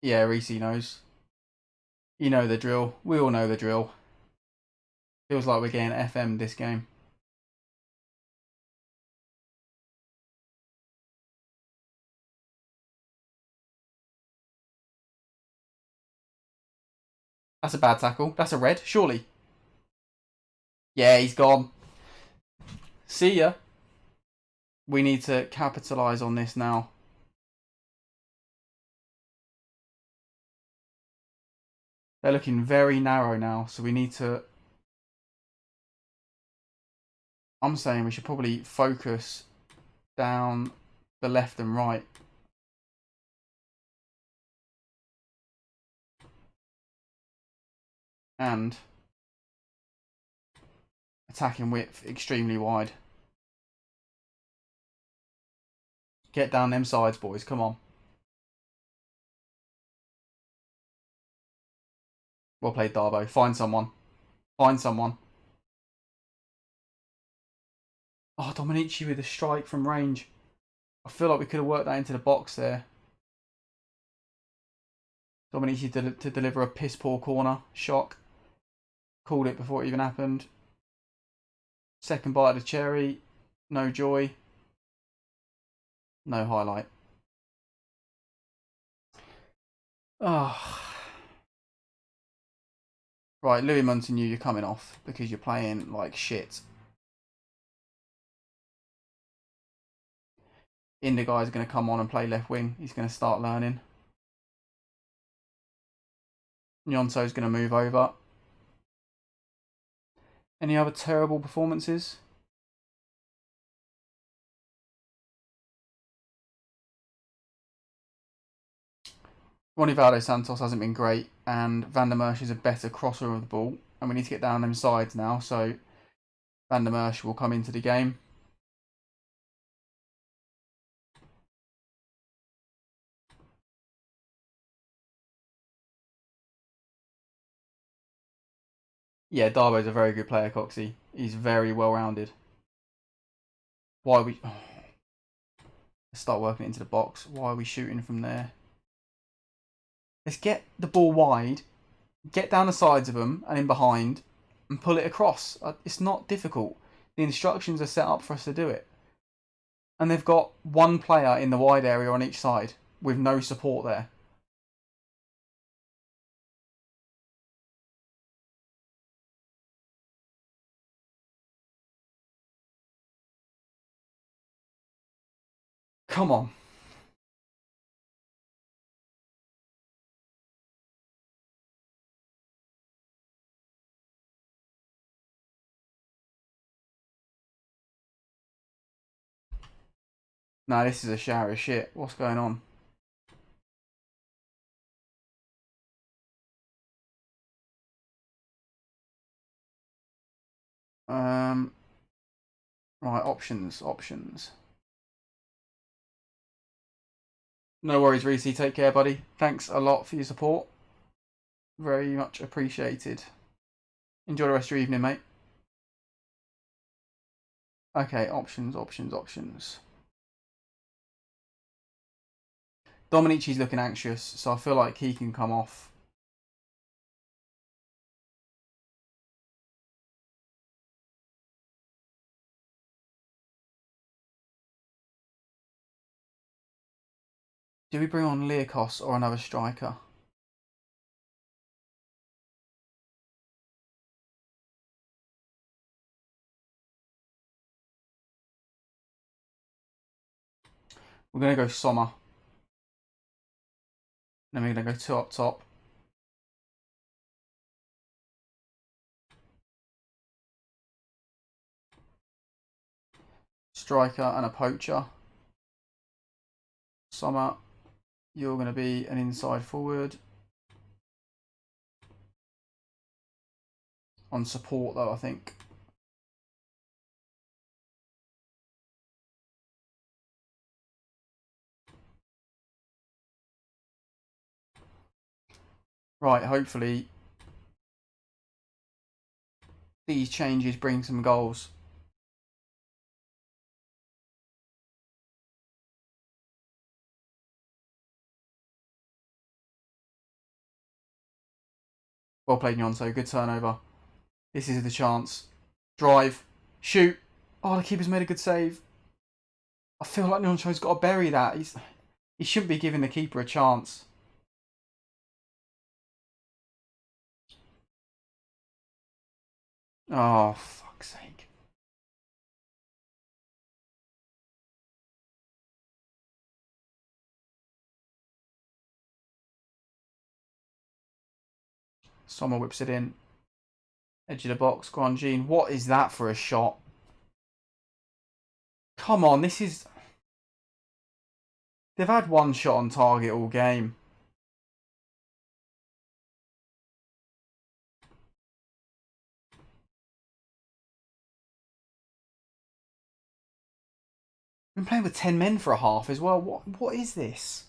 Yeah, Reese knows. You know the drill. We all know the drill. Feels like we're getting FM'd this game. That's a bad tackle. That's a red, surely. Yeah, he's gone. See ya. We need to capitalise on this now. They're looking very narrow now, so we need to... I'm saying we should probably focus down the left and right. And attacking width extremely wide. Get down them sides, boys. Come on. Well played, Darbo. Find someone. Find someone. Oh, Dominici with a strike from range. I feel like we could have worked that into the box there. Dominici to deliver a piss poor corner. Shock. Called it before it even happened. Second bite of the cherry. No joy. No highlight. Oh. Right, Louis Montagnier, you're coming off because you're playing like shit. Indiguy's going to come on and play left wing. He's going to start learning. Nyonto's going to move over. Any other terrible performances? Ronivaldo Santos hasn't been great, and Van der Merch is a better crosser of the ball, and we need to get down them sides now, so Van der Merch will come into the game. Yeah, Darbo's a very good player, Coxie. He's very well-rounded. Why are we... Oh. Let's start working it into the box. Why are we shooting from there? Let's get the ball wide, get down the sides of them and in behind, and pull it across. It's not difficult. The instructions are set up for us to do it. And they've got one player in the wide area on each side with no support there. Come on. No, this is a shower of shit. What's going on? Right, options. No worries, Reese. Take care, buddy. Thanks a lot for your support. Very much appreciated. Enjoy the rest of your evening, mate. Okay, options, options, options. Dominici's looking anxious, so I feel like he can come off. Do we bring on Liakos or another striker? We're going to go Sommer. Then we're going to go 2 up top. Striker and a poacher. Sommer, you're going to be an inside forward. On support though, I think. Right, hopefully these changes bring some goals. Well played, Nyonto. Good turnover. This is the chance. Drive. Shoot. Oh, the keeper's made a good save. I feel like Nyonto's got to bury that. He shouldn't be giving the keeper a chance. Oh, fuck's sake. Sommer whips it in. Edge of the box. Guanjin. What is that for a shot? Come on, this is... They've had one shot on target all game. Been playing with 10 men for a half as well. What is this?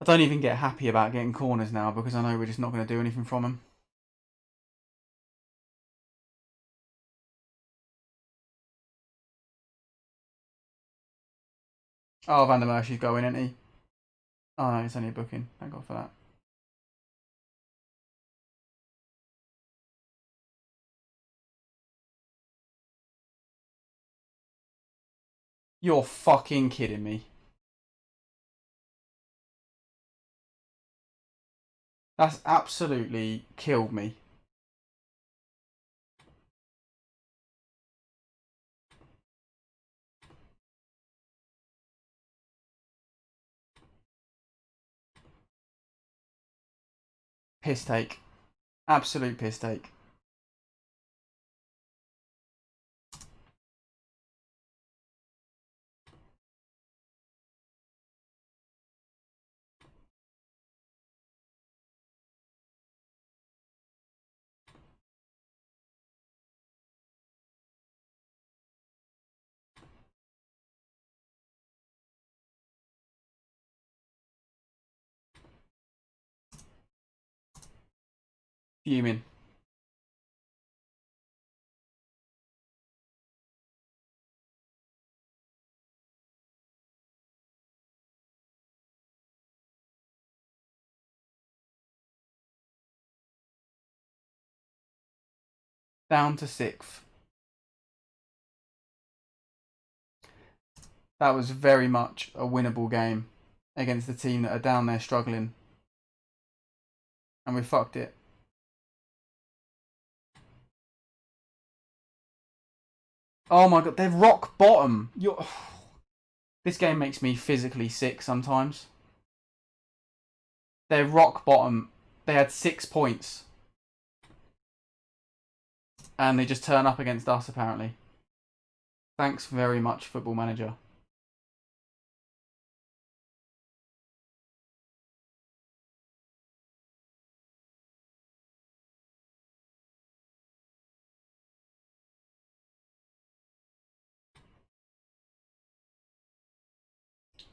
I don't even get happy about getting corners now because I know we're just not going to do anything from them. Oh, Van der Mercy's going, isn't he? Oh no, it's only a booking. Thank God for that. You're fucking kidding me. That's absolutely killed me. Piss take. Absolute piss take. Fuming. Down to 6th. That was very much a winnable game against the team that are down there struggling. And we fucked it. Oh my god, they're rock bottom. This game makes me physically sick sometimes. They're rock bottom. They had 6 points. And they just turn up against us, apparently. Thanks very much, Football Manager.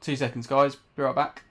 2 seconds, guys. Be right back.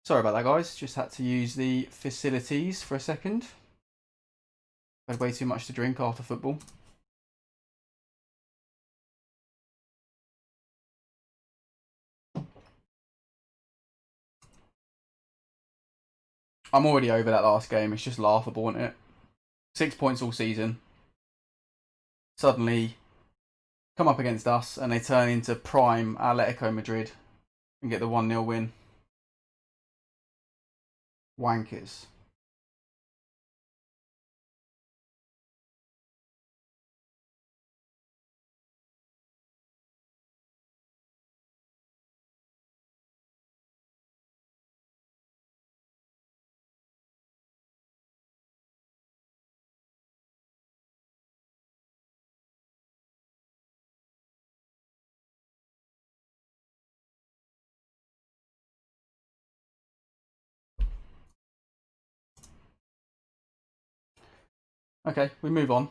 Sorry about that, guys. Just had to use the facilities for a second. I had way too much to drink after football. I'm already over that last game. It's just laughable, isn't it? 6 points all season. Suddenly come up against us and they turn into prime Atletico Madrid and get the 1-0 win. Wankers. Okay, we move on.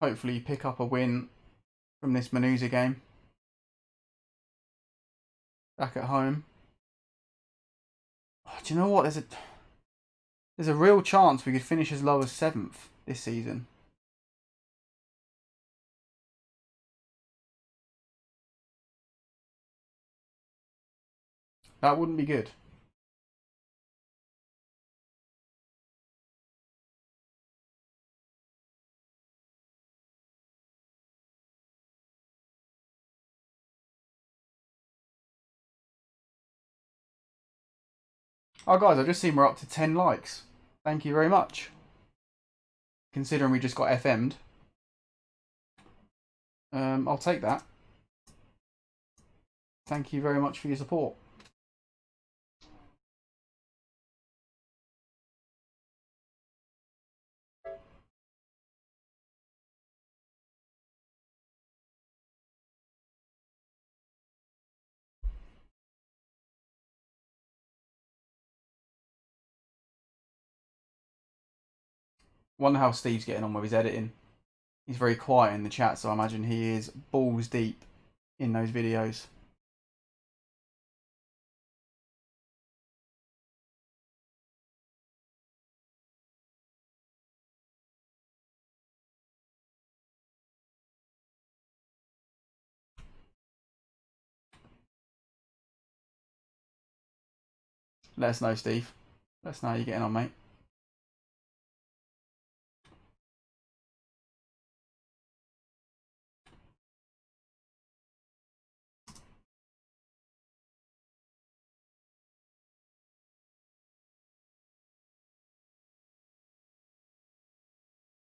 Hopefully pick up a win from this Manuza game. Back at home. Oh, do you know what? There's a real chance we could finish as low as 7th this season. That wouldn't be good. Oh, guys, I've just seen we're up to 10 likes. Thank you very much. Considering we just got FM'd. I'll take that. Thank you very much for your support. Wonder how Steve's getting on with his editing. He's very quiet in the chat, so I imagine he is balls deep in those videos. Let us know, Steve. Let us know how you're getting on, mate.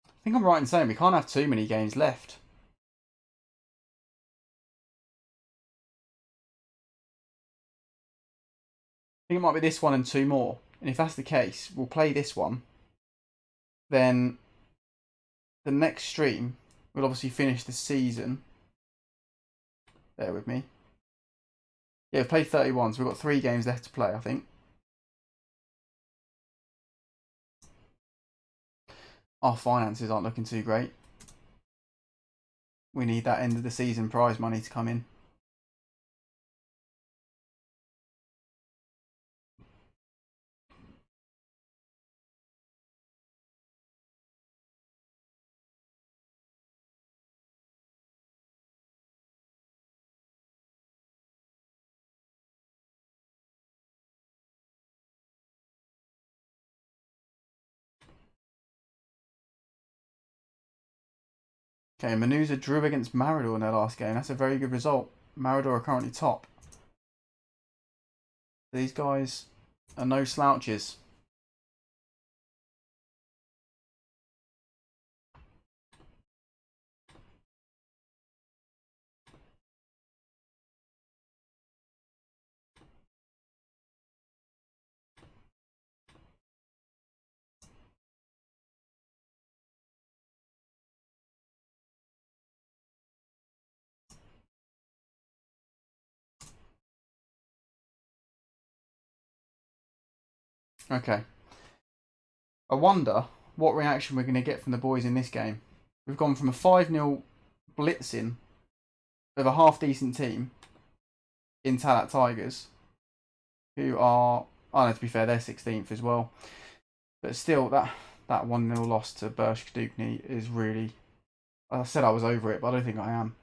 I think I'm right in saying we can't have too many games left. I think it might be this one and 2 more. And if that's the case, we'll play this one. Then the next stream, we'll obviously finish the season. Bear with me. Yeah, we've played 31, so we've got 3 games left to play, I think. Our finances aren't looking too great. We need that end of the season prize money to come in. Okay, Manuza drew against Marador in their last game. That's a very good result. Marador are currently top. These guys are no slouches. Okay. I wonder what reaction we're going to get from the boys in this game. We've gone from a 5-0 blitzing of a half-decent team in Talat Tigers, who are, oh no, to be fair, they're 16th as well. But still, that 1-0 loss to Bershk Dukni is really... I said I was over it, but I don't think I am.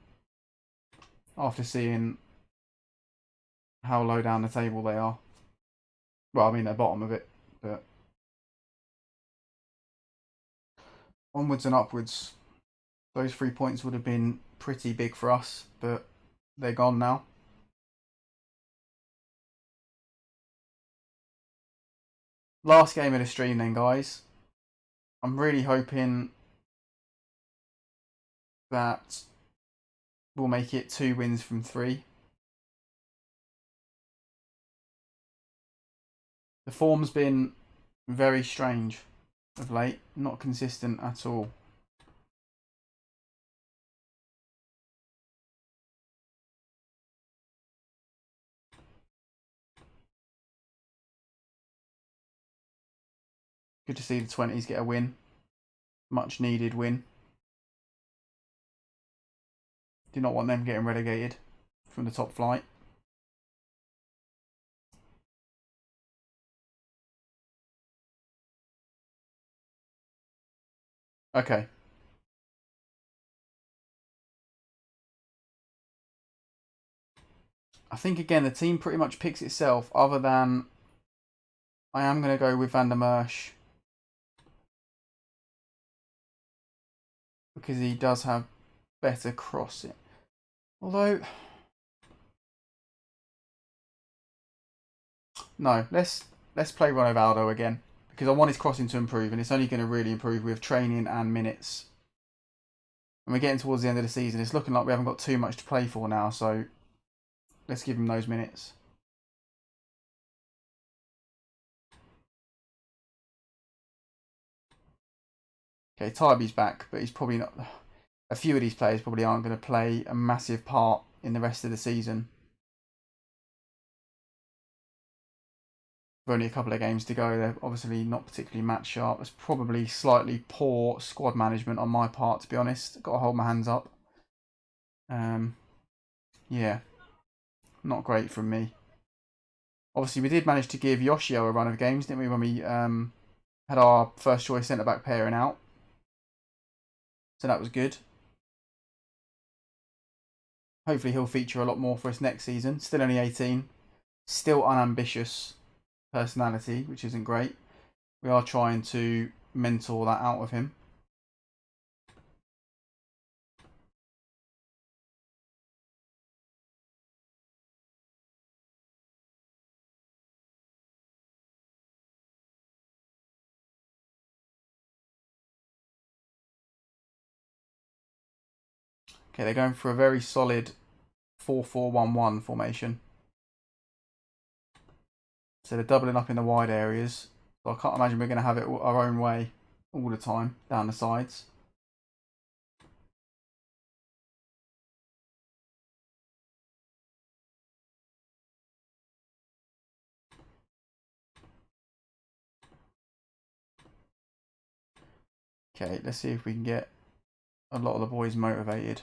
After seeing how low down the table they are. Well, I mean, they're bottom of it, but... onwards and upwards. Those 3 points would have been pretty big for us, but they're gone now. Last game of the stream then, guys. I'm really hoping that we'll make it 2 wins from 3. The form's been very strange of late, not consistent at all. Good to see the 20s get a win. Much needed win. Do not want them getting relegated from the top flight. Okay. I think again the team pretty much picks itself, other than I am going to go with Van der Merch because he does have better crossing. Although, no, let's play Ronaldo again because I want his crossing to improve, and it's only going to really improve with training and minutes. And we're getting towards the end of the season. It's looking like we haven't got too much to play for now, so let's give him those minutes. Okay, Tyrby's back, but he's probably not... A few of these players probably aren't going to play a massive part in the rest of the season. We've only a couple of games to go. They're obviously not particularly match sharp. It's probably slightly poor squad management on my part, to be honest. Got to hold my hands up. Yeah, not great from me. Obviously, we did manage to give Yoshio a run of games, didn't we, when we had our first choice centre-back pairing out. So that was good. Hopefully he'll feature a lot more for us next season. Still only 18. Still unambitious personality, which isn't great. We are trying to mentor that out of him. Okay, they're going for a very solid 4-4-1-1 formation. So they're doubling up in the wide areas. So I can't imagine we're going to have it our own way all the time down the sides. Okay, let's see if we can get a lot of the boys motivated.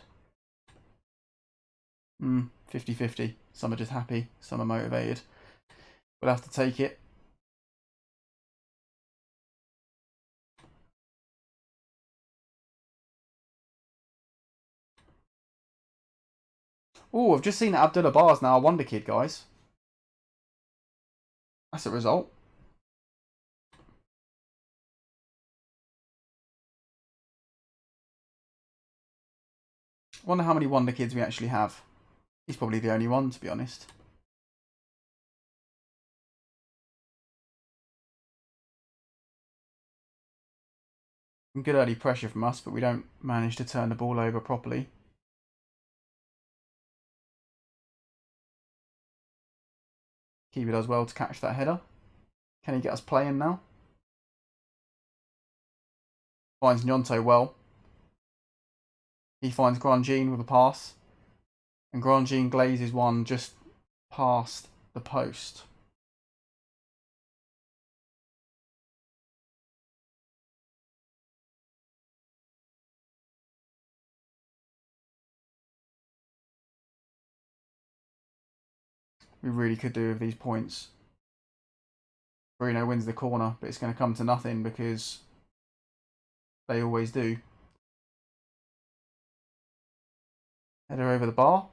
50-50. Some are just happy, some are motivated. We'll have to take it. Oh, I've just seen that Abdullah Bar's now a wonder kid, guys. That's a result. Wonder how many wonder kids we actually have. He's probably the only one, to be honest. Good early pressure from us, but we don't manage to turn the ball over properly. Keeper does well to catch that header. Can he get us playing now? Finds Nyonto well. He finds Grandjean with a pass. And Grandjean glazes one just past the post. We really could do with these points. Bruno wins the corner, but it's going to come to nothing because they always do. Header over the bar.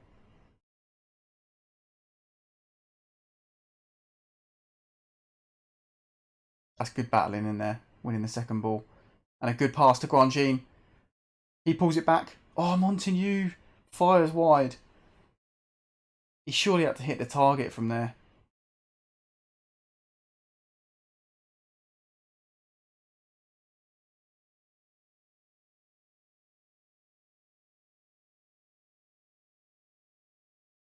That's good battling in there, winning the second ball. And a good pass to Grandjean. He pulls it back. Oh, Montigny fires wide. He surely had to hit the target from there.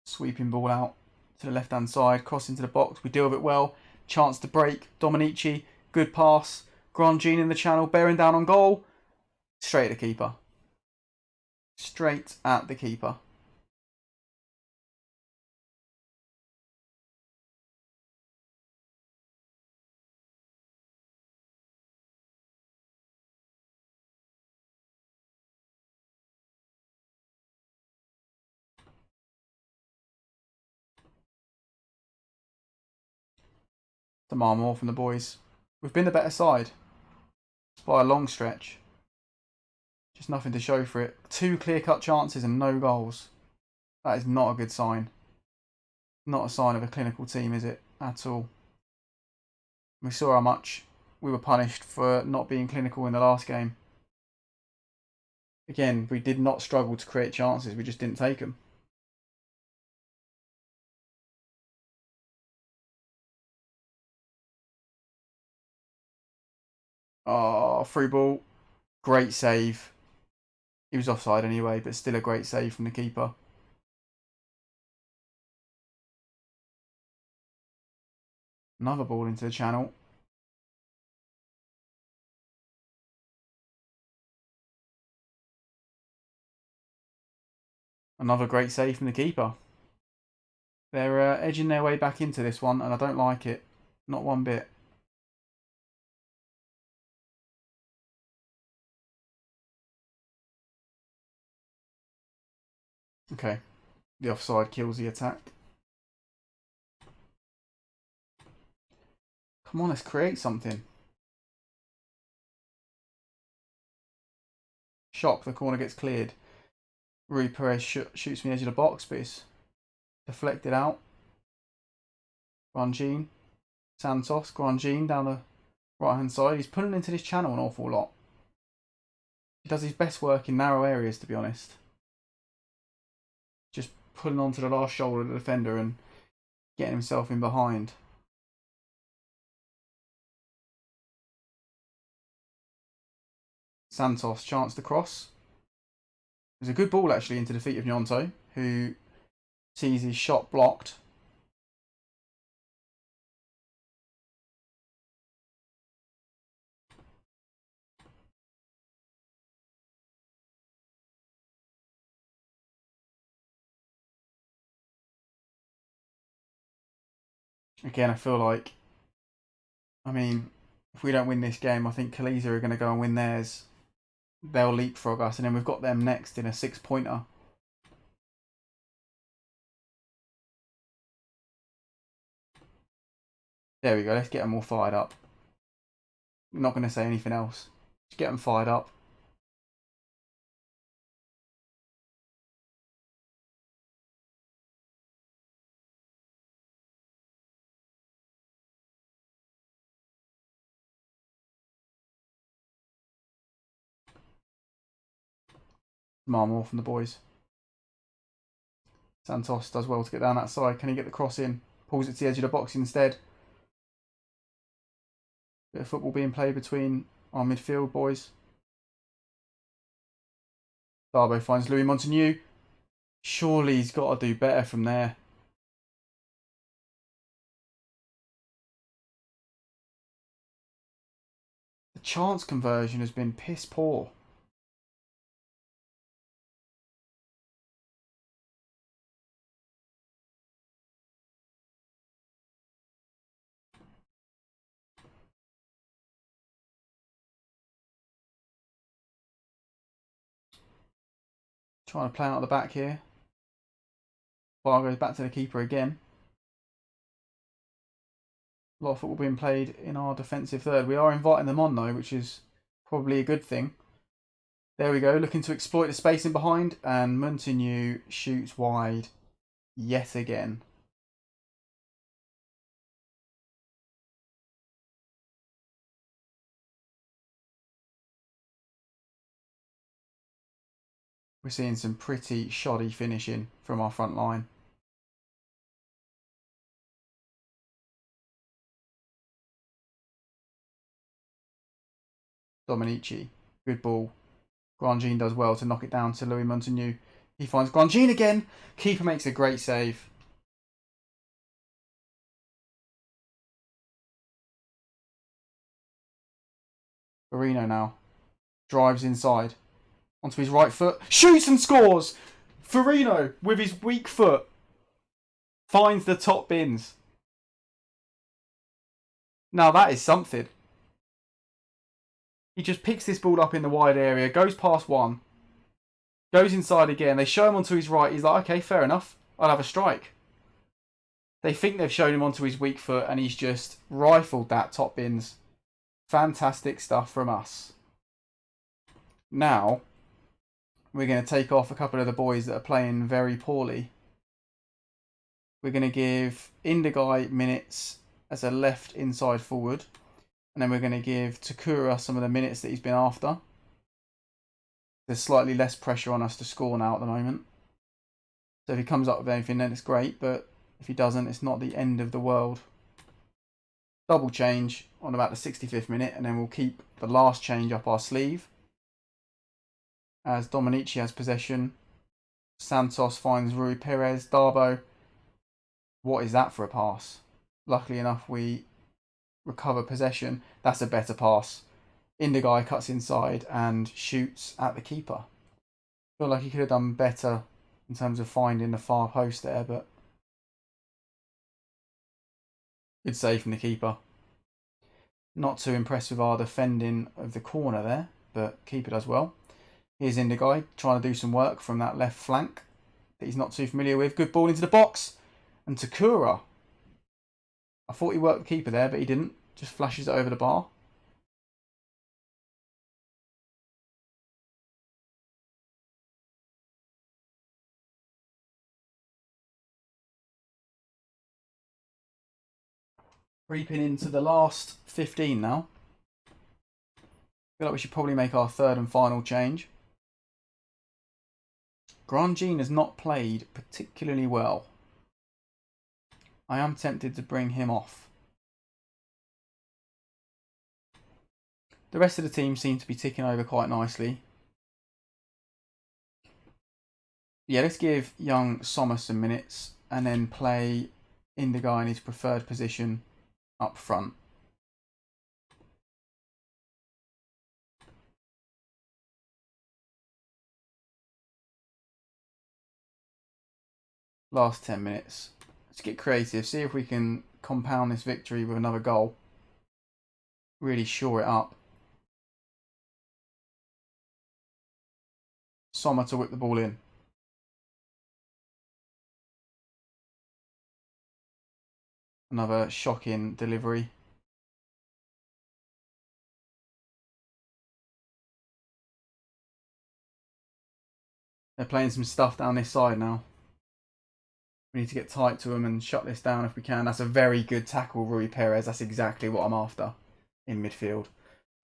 Sweeping ball out to the left-hand side, cross into the box. We deal with it well. Chance to break. Dominici, good pass. Grandjean in the channel, bearing down on goal. Straight at the keeper. Straight at the keeper. Demand more from the boys. We've been the better side. It's by a long stretch. Just nothing to show for it. 2 clear-cut chances and no goals. That is not a good sign. Not a sign of a clinical team, is it? At all. We saw how much we were punished for not being clinical in the last game. Again, we did not struggle to create chances. We just didn't take them. Oh, free ball. Great save. He was offside anyway, but still a great save from the keeper. Another ball into the channel. Another great save from the keeper. They're edging their way back into this one, and I don't like it. Not one bit. Okay. The offside kills the attack. Come on, let's create something. Shock, the corner gets cleared. Rui Perez shoots from the edge of the box, but it's deflected out. Grandjean. Santos. Grandjean down the right-hand side. He's pulling into this channel an awful lot. He does his best work in narrow areas, to be honest. Just pulling onto the last shoulder of the defender and getting himself in behind. Santos, chance to cross. There's a good ball actually into the feet of Nyonto, who sees his shot blocked. Again, I feel like, I mean, if we don't win this game, I think Kaliza are going to go and win theirs. they'll leapfrog us, and then we've got them next in a 6-pointer. There we go. Let's get them all fired up. I'm not going to say anything else. Just get them fired up. More from the boys. Santos does well to get down that side. Can he get the cross in? Pulls it to the edge of the box instead. Bit of football being played between our midfield boys. Darbo finds Louis Montagnier. Surely he's got to do better from there. The chance conversion has been piss poor. Trying to play out the back here. Bar goes back to the keeper again. A lot of football being played in our defensive third. We are inviting them on though, which is probably a good thing. There we go, looking to exploit the space in behind, and Montagnier shoots wide yet again. We're seeing some pretty shoddy finishing from our front line. Dominici, good ball. Grandjean does well to knock it down to Louis Montagnier. He finds Grandjean again. Keeper makes a great save. Barino now drives inside onto his right foot, shoots and scores. Farino with his weak foot finds the top bins. Now that is something. He just picks this ball up in the wide area, goes past one, goes inside again. They show him onto his right. He's like, okay, fair enough. I'll have a strike. They think they've shown him onto his weak foot, and he's just rifled that top bins. Fantastic stuff from us. Now, we're going to take off a couple of the boys that are playing very poorly. We're going to give Indigai minutes as a left inside forward. And then we're going to give Takura some of the minutes that he's been after. There's slightly less pressure on us to score now at the moment. So if he comes up with anything, then it's great. But if he doesn't, it's not the end of the world. Double change on about the 65th minute. And then we'll keep the last change up our sleeve. As Dominici has possession. Santos finds Rui Perez. Darbo. What is that for a pass? Luckily enough, we recover possession. That's a better pass. Indigai cuts inside and shoots at the keeper. Feel like he could have done better in terms of finding the far post there, but good save from the keeper. Not too impressed with our defending of the corner there, but keeper does well. Here's Indigai trying to do some work from that left flank that he's not too familiar with. Good ball into the box. And Takura. I thought he worked the keeper there, but he didn't. Just flashes it over the bar. Creeping into the last 15 now. Feel like we should probably make our third and final change. Grandjean has not played particularly well. I am tempted to bring him off. The rest of the team seem to be ticking over quite nicely. Yeah, let's give young Sommer some minutes and then play Indigai in his preferred position up front. Last 10 minutes. Let's get creative. See if we can compound this victory with another goal. Really shore it up. Sommer to whip the ball in. Another shocking delivery. They're playing some stuff down this side now. We need to get tight to them and shut this down if we can. That's a very good tackle, Rui Perez. That's exactly what I'm after in midfield.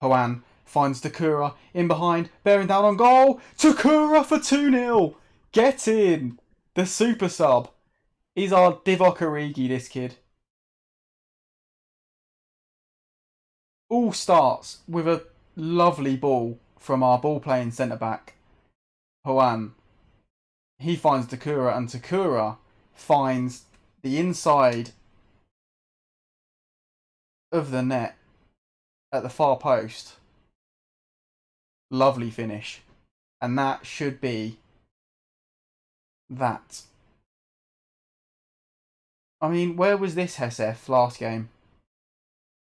Hoan finds Takura in behind, bearing down on goal. Takura for 2-0. Get in. The super sub. He's our Divock Origi, this kid. All starts with a lovely ball from our ball-playing centre-back, Hoan. He finds Takura, and Takura finds the inside of the net at the far post. Lovely finish. And that should be that. I mean, where was this Hesef last game?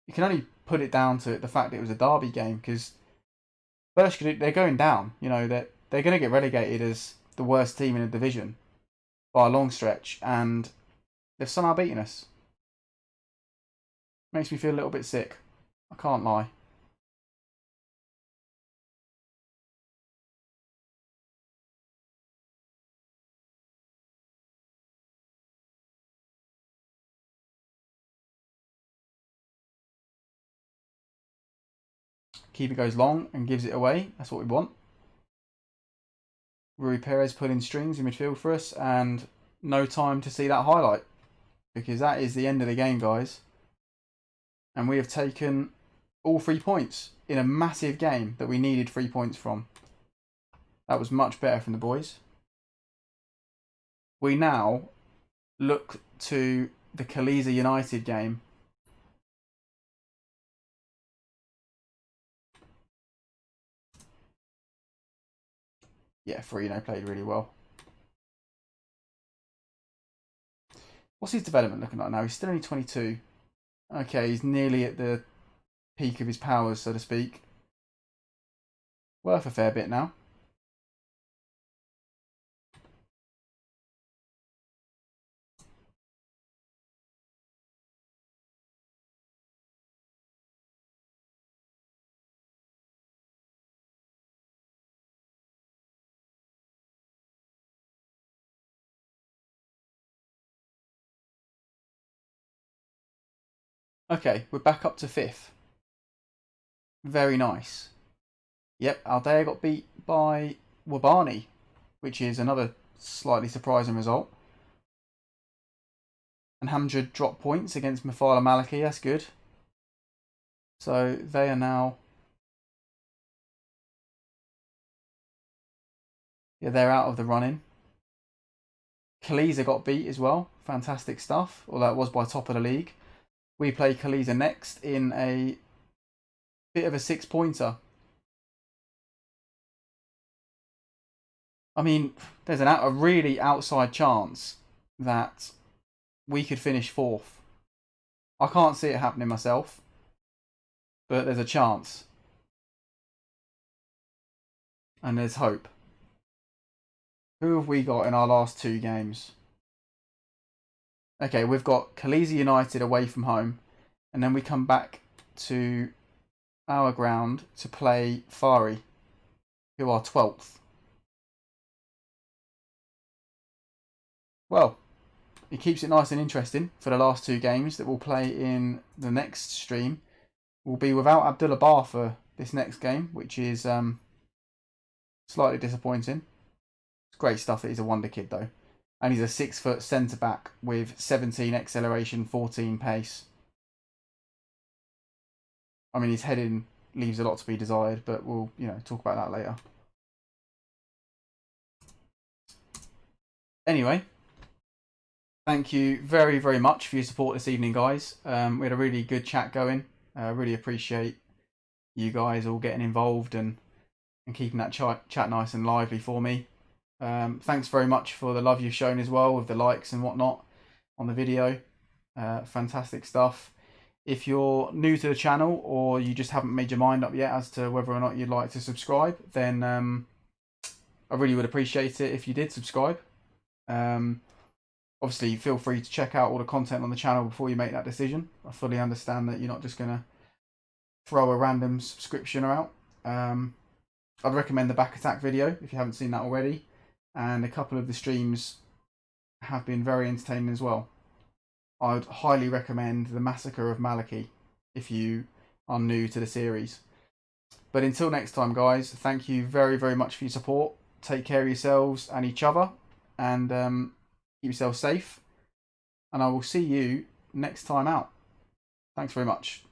You can only put it down to the fact that it was a derby game, because they're going down. You know, they're going to get relegated as the worst team in the division by a long stretch, and they've somehow beaten us. Makes me feel a little bit sick. I can't lie. Keeper goes long and gives it away. That's what we want. Rui Perez pulling strings in midfield for us, and no time to see that highlight, because that is the end of the game, guys. And we have taken all 3 points in a massive game that we needed 3 points from. That was much better from the boys. We now look to the Kaliza United game. Yeah, Farino played really well. What's his development looking like now? He's still only 22. Okay, he's nearly at the peak of his powers, so to speak. Worth a fair bit now. Okay, we're back up to 5th. Very nice. Yep, Aldea got beat by Wabani, which is another slightly surprising result. And Hamdra dropped points against Mafala Maliki. That's good. So they are now... yeah, they're out of the running. Kaliza got beat as well. Fantastic stuff. Although it was by top of the league. We play Kaliza next in a bit of a 6-pointer. I mean, there's a really outside chance that we could finish 4th. I can't see it happening myself, but there's a chance. And there's hope. Who have we got in our last 2 games? Okay, we've got Kaliza United away from home, and then we come back to our ground to play Fari, who are 12th. Well, it keeps it nice and interesting for the last 2 games that we'll play in the next stream. We'll be without Abdullah Bar for this next game, which is slightly disappointing. It's great stuff that he's a wonder kid, though. And he's a 6-foot centre-back with 17 acceleration, 14 pace. I mean, his heading leaves a lot to be desired, but we'll, talk about that later. Anyway, thank you very, very much for your support this evening, guys. We had a really good chat going. I really appreciate you guys all getting involved and keeping that chat nice and lively for me. Thanks very much for the love you've shown as well with the likes and whatnot on the video. Fantastic stuff. If you're new to the channel or you just haven't made your mind up yet as to whether or not you'd like to subscribe, then I really would appreciate it if you did subscribe. Obviously, feel free to check out all the content on the channel before you make that decision. I fully understand that you're not just going to throw a random subscription out. I'd recommend the back attack video if you haven't seen that already, and a couple of the streams have been very entertaining as well. I'd highly recommend the Massacre of Maliki if you are new to the series. But until next time, guys, thank you very, very much for your support. Take care of yourselves and each other, and keep yourselves safe. And I will see you next time out. Thanks very much.